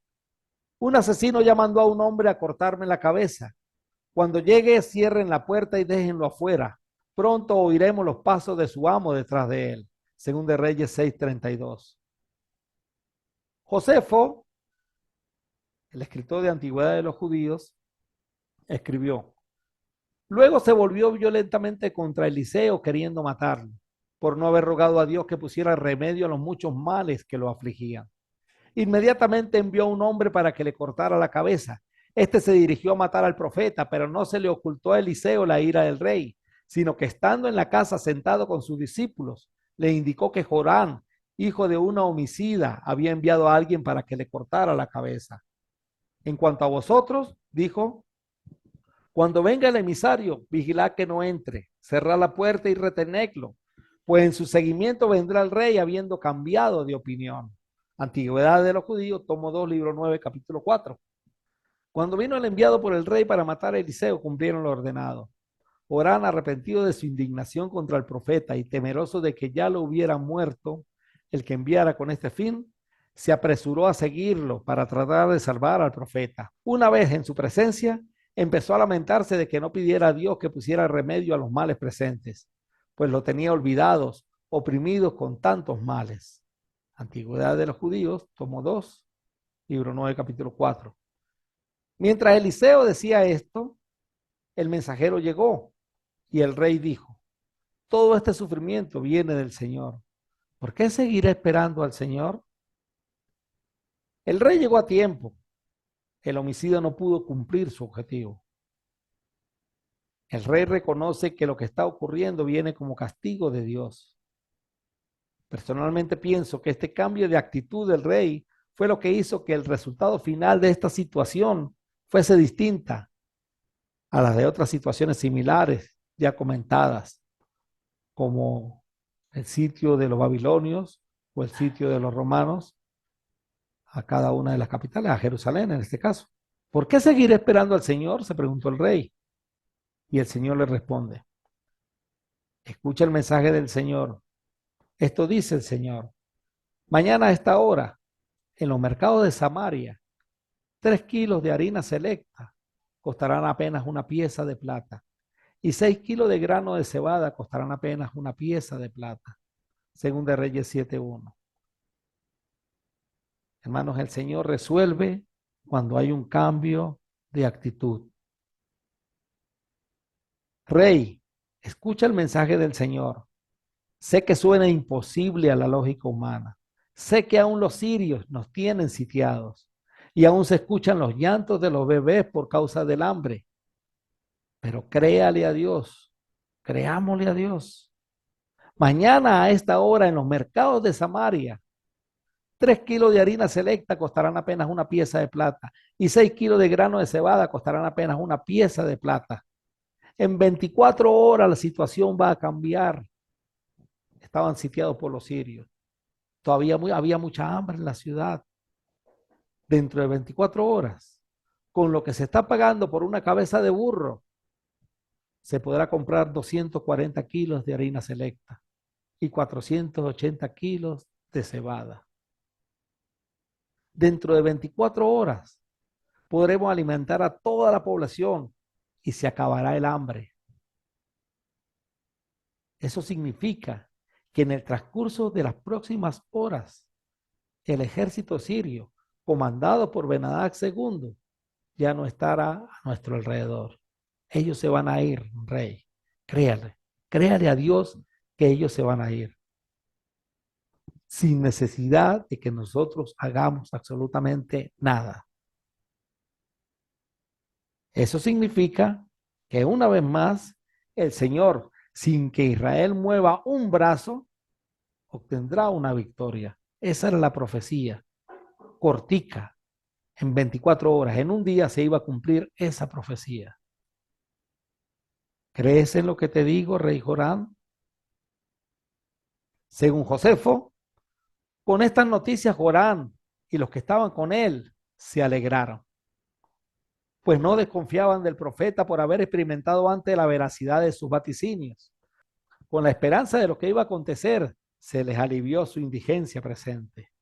un asesino ya mandó a un hombre a cortarme la cabeza. Cuando llegue, cierren la puerta y déjenlo afuera. Pronto oiremos los pasos de su amo detrás de él. Según de Reyes 6:32. Josefo, el escritor de Antigüedad de los Judíos, escribió, luego se volvió violentamente contra Eliseo queriendo matarlo, por no haber rogado a Dios que pusiera remedio a los muchos males que lo afligían. Inmediatamente envió a un hombre para que le cortara la cabeza. Este se dirigió a matar al profeta, pero no se le ocultó a Eliseo la ira del rey, sino que estando en la casa sentado con sus discípulos, le indicó que Jorán, hijo de una homicida, había enviado a alguien para que le cortara la cabeza. En cuanto a vosotros, dijo, cuando venga el emisario, vigilad que no entre, cerrad la puerta y retenedlo, pues en su seguimiento vendrá el rey habiendo cambiado de opinión. Antigüedad de los Judíos, tomo 2, libro 9, capítulo 4. Cuando vino el enviado por el rey para matar a Eliseo, cumplieron lo ordenado. Orán, arrepentido de su indignación contra el profeta y temeroso de que ya lo hubiera muerto, el que enviara con este fin, se apresuró a seguirlo para tratar de salvar al profeta. Una vez en su presencia, empezó a lamentarse de que no pidiera a Dios que pusiera remedio a los males presentes, pues lo tenía olvidados, oprimidos con tantos males. Antigüedad de los Judíos, tomo 2, libro 9, capítulo 4. Mientras Eliseo decía esto, el mensajero llegó y el rey dijo, todo este sufrimiento viene del Señor. ¿Por qué seguiré esperando al Señor? El rey llegó a tiempo. El homicida no pudo cumplir su objetivo. El rey reconoce que lo que está ocurriendo viene como castigo de Dios. Personalmente pienso que este cambio de actitud del rey fue lo que hizo que el resultado final de esta situación fuese distinta a las de otras situaciones similares ya comentadas, como el sitio de los babilonios o el sitio de los romanos a cada una de las capitales, a Jerusalén en este caso. ¿Por qué seguir esperando al Señor? Se preguntó el rey. Y el Señor le responde, escucha el mensaje del Señor. Esto dice el Señor. Mañana a esta hora, en los mercados de Samaria, 3 kilos de harina selecta costarán apenas una pieza de plata. Y 6 kilos de grano de cebada costarán apenas una pieza de plata. Según de Reyes 7:1. Hermanos, el Señor resuelve cuando hay un cambio de actitud. Rey, escucha el mensaje del Señor. Sé que suena imposible a la lógica humana. Sé que aún los sirios nos tienen sitiados y aún se escuchan los llantos de los bebés por causa del hambre. Pero créale a Dios, creámosle a Dios. Mañana a esta hora en los mercados de Samaria, 3 kilos de harina selecta costarán apenas una pieza de plata y 6 kilos de grano de cebada costarán apenas una pieza de plata. En 24 horas la situación va a cambiar. Estaban sitiados por los sirios. Todavía había mucha hambre en la ciudad. Dentro de 24 horas, con lo que se está pagando por una cabeza de burro, se podrá comprar 240 kilos de harina selecta y 480 kilos de cebada. Dentro de 24 horas podremos alimentar a toda la población y se acabará el hambre. Eso significa que en el transcurso de las próximas horas, el ejército sirio, comandado por Ben-Hadad II, ya no estará a nuestro alrededor. Ellos se van a ir, rey. Créale a Dios que ellos se van a ir, sin necesidad de que nosotros hagamos absolutamente nada. Eso significa que una vez más, el Señor, sin que Israel mueva un brazo, obtendrá una victoria. Esa era la profecía, cortica, en 24 horas. En un día se iba a cumplir esa profecía. ¿Crees en lo que te digo, rey Joram? Según Josefo, con estas noticias Joram y los que estaban con él se alegraron, pues no desconfiaban del profeta por haber experimentado antes la veracidad de sus vaticinios. Con la esperanza de lo que iba a acontecer, se les alivió su indigencia presente.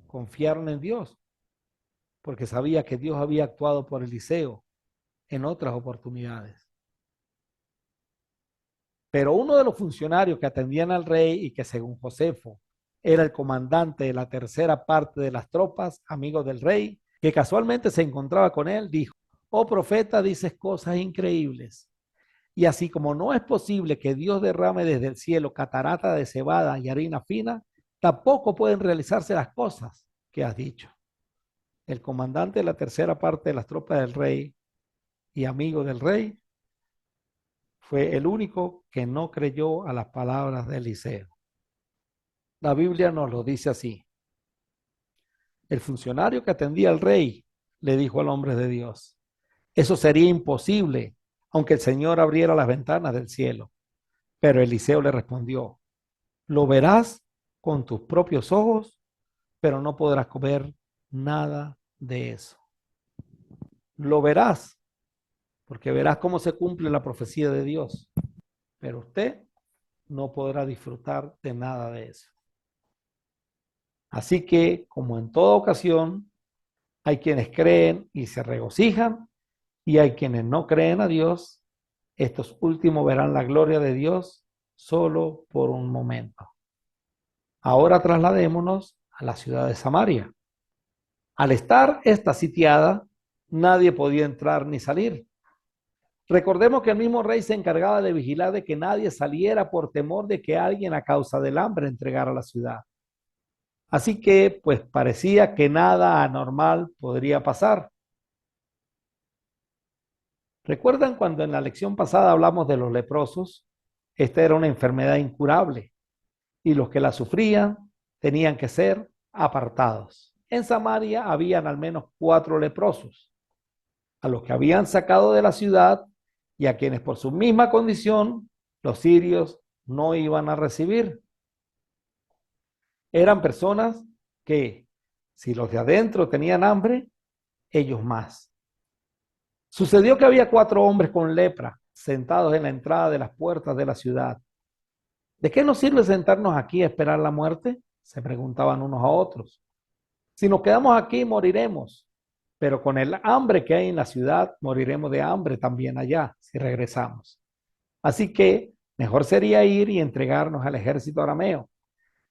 Confiaron en Dios, porque sabía que Dios había actuado por Eliseo en otras oportunidades. Pero uno de los funcionarios que atendían al rey y que según Josefo era el comandante de la tercera parte de las tropas, amigos del rey, que casualmente se encontraba con él, dijo: oh profeta, dices cosas increíbles. Y así como no es posible que Dios derrame desde el cielo catarata de cebada y harina fina, tampoco pueden realizarse las cosas que has dicho. El comandante de la tercera parte de las tropas del rey y amigo del rey fue el único que no creyó a las palabras de Eliseo. La Biblia nos lo dice así. El funcionario que atendía al rey le dijo al hombre de Dios: eso sería imposible, aunque el Señor abriera las ventanas del cielo. Pero Eliseo le respondió: lo verás con tus propios ojos, pero no podrás comer nada de eso. Lo verás, porque verás cómo se cumple la profecía de Dios, pero usted no podrá disfrutar de nada de eso. Así que, como en toda ocasión, hay quienes creen y se regocijan y hay quienes no creen a Dios. Estos últimos verán la gloria de Dios solo por un momento. Ahora trasladémonos a la ciudad de Samaria. Al estar esta sitiada, nadie podía entrar ni salir. Recordemos que el mismo rey se encargaba de vigilar de que nadie saliera por temor de que alguien a causa del hambre entregara la ciudad. Así que, pues parecía que nada anormal podría pasar. ¿Recuerdan cuando en la lección pasada hablamos de los leprosos? Esta era una enfermedad incurable y los que la sufrían tenían que ser apartados. En Samaria habían al menos 4 leprosos, a los que habían sacado de la ciudad y a quienes por su misma condición los sirios no iban a recibir. Eran personas que, si los de adentro tenían hambre, ellos más. Sucedió que había 4 hombres con lepra sentados en la entrada de las puertas de la ciudad. ¿De qué nos sirve sentarnos aquí a esperar la muerte?, se preguntaban unos a otros. Si nos quedamos aquí, moriremos. pero con el hambre que hay en la ciudad, moriremos de hambre también allá si regresamos. Así que mejor sería ir y entregarnos al ejército arameo.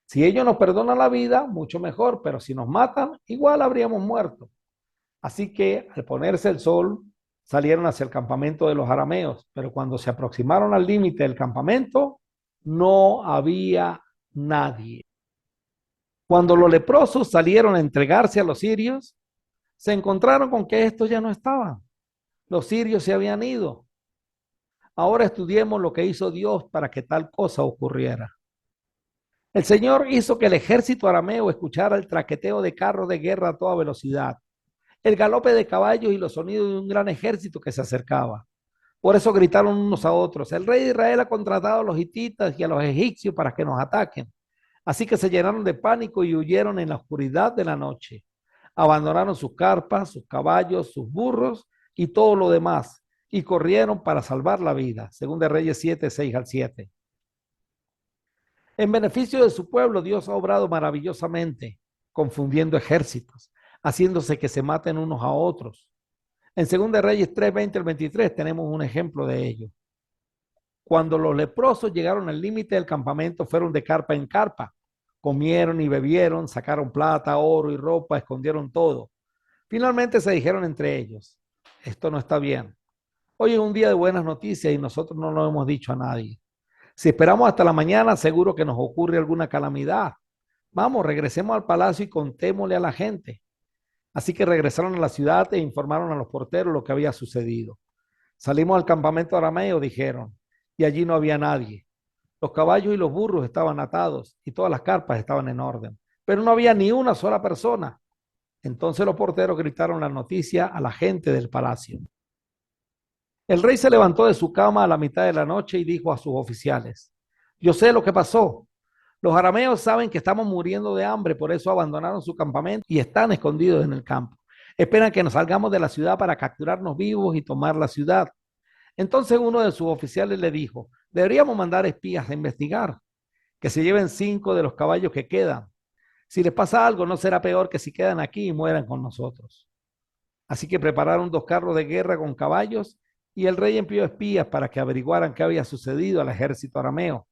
Si ellos nos perdonan la vida, mucho mejor, pero si nos matan, igual habríamos muerto. Así que al ponerse el sol, salieron hacia el campamento de los arameos, pero cuando se aproximaron al límite del campamento, no había nadie. Cuando los leprosos salieron a entregarse a los sirios, se encontraron con que estos ya no estaban. Los sirios se habían ido. Ahora estudiemos lo que hizo Dios para que tal cosa ocurriera. El Señor hizo que el ejército arameo escuchara el traqueteo de carros de guerra a toda velocidad, el galope de caballos y los sonidos de un gran ejército que se acercaba. Por eso gritaron unos a otros: el rey de Israel ha contratado a los hititas y a los egipcios para que nos ataquen. Así que se llenaron de pánico y huyeron en la oscuridad de la noche. Abandonaron sus carpas, sus caballos, sus burros y todo lo demás, y corrieron para salvar la vida. Según de Reyes 7, 6 al 7. En beneficio de su pueblo, Dios ha obrado maravillosamente, confundiendo ejércitos, haciéndose que se maten unos a otros. En 2 de Reyes 3, 20 al 23 tenemos un ejemplo de ello. Cuando los leprosos llegaron al límite del campamento, fueron de carpa en carpa. Comieron y bebieron, sacaron plata, oro y ropa, escondieron todo. Finalmente se dijeron entre ellos: esto no está bien. Hoy es un día de buenas noticias y nosotros no lo hemos dicho a nadie. Si esperamos hasta la mañana, seguro que nos ocurre alguna calamidad. Vamos, regresemos al palacio y contémosle a la gente. Así que regresaron a la ciudad e informaron a los porteros lo que había sucedido. Salimos al campamento arameo, dijeron, y allí no había nadie. Los caballos y los burros estaban atados y todas las carpas estaban en orden, pero no había ni una sola persona. Entonces los porteros gritaron la noticia a la gente del palacio. El rey se levantó de su cama a la mitad de la noche y dijo a sus oficiales: yo sé lo que pasó. Los arameos saben que estamos muriendo de hambre, por eso abandonaron su campamento y están escondidos en el campo. Esperan que nos salgamos de la ciudad para capturarnos vivos y tomar la ciudad. Entonces uno de sus oficiales le dijo: deberíamos mandar espías a investigar, que se lleven 5 de los caballos que quedan. Si les pasa algo, no será peor que si quedan aquí y mueran con nosotros. Así que prepararon 2 carros de guerra con caballos y el rey envió espías para que averiguaran qué había sucedido al ejército arameo.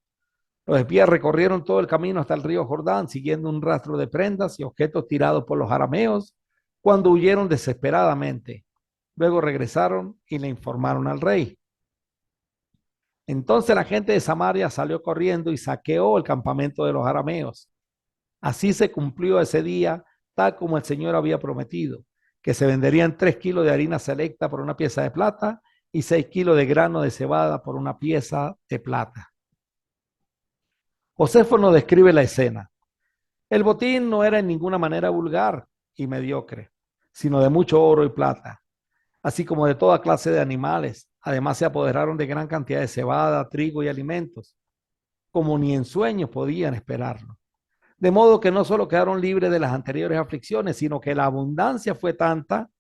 Los espías recorrieron todo el camino hasta el río Jordán, siguiendo un rastro de prendas y objetos tirados por los arameos cuando huyeron desesperadamente. Luego regresaron y le informaron al rey. Entonces la gente de Samaria salió corriendo y saqueó el campamento de los arameos. Así se cumplió ese día, tal como el Señor había prometido, que se venderían 3 kilos de harina selecta por una pieza de plata y 6 kilos de grano de cebada por una pieza de plata. Josefo nos describe la escena. El botín no era en ninguna manera vulgar y mediocre, sino de mucho oro y plata, así como de toda clase de animales. Además se apoderaron de gran cantidad de cebada, trigo y alimentos, como ni en sueños podían esperarlo. De modo que no solo quedaron libres de las anteriores aflicciones, sino que la abundancia fue tanta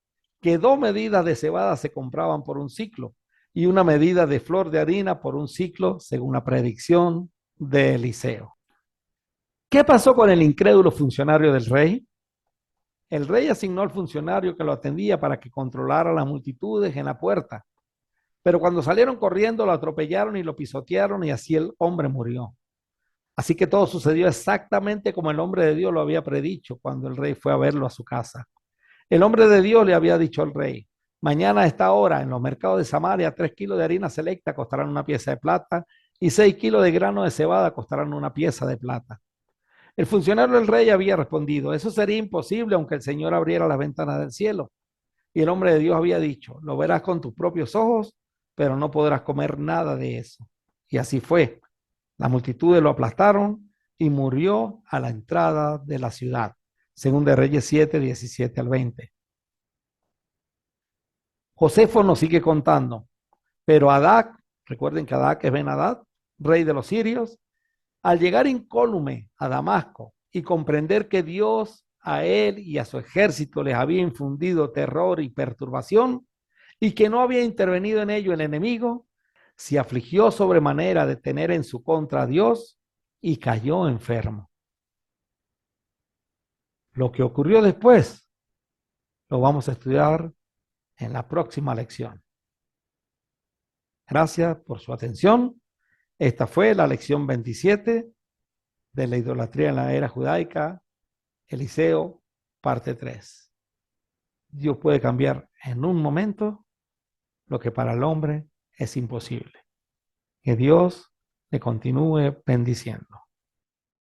que 2 medidas de cebada se compraban por un ciclo y una medida de flor de harina por un ciclo, según la predicción de Eliseo. ¿Qué pasó con el incrédulo funcionario del rey? El rey asignó al funcionario que lo atendía para que controlara las multitudes en la puerta. Pero cuando salieron corriendo, lo atropellaron y lo pisotearon y así el hombre murió. Así que todo sucedió exactamente como el hombre de Dios lo había predicho cuando el rey fue a verlo a su casa. El hombre de Dios le había dicho al rey: mañana a esta hora en los mercados de Samaria 3 kilos de harina selecta costarán una pieza de plata y 6 kilos de grano de cebada costarán una pieza de plata. El funcionario del rey había respondido: eso sería imposible aunque el Señor abriera las ventanas del cielo. Y el hombre de Dios había dicho: lo verás con tus propios ojos, pero no podrás comer nada de eso. Y así fue. Las multitudes lo aplastaron y murió a la entrada de la ciudad. Según de Reyes 7, 17 al 20. Josefo nos sigue contando. Pero Adac, recuerden que Adac es Ben-Hadad, rey de los sirios, al llegar incólume a Damasco y comprender que Dios a él y a su ejército les había infundido terror y perturbación y que no había intervenido en ello el enemigo, se afligió sobremanera de tener en su contra a Dios y cayó enfermo. Lo que ocurrió después lo vamos a estudiar en la próxima lección. Gracias por su atención. Esta fue la lección 27 de la idolatría en la era judaica, Eliseo, parte 3. Dios puede cambiar en un momento lo que para el hombre es imposible. Que Dios le continúe bendiciendo.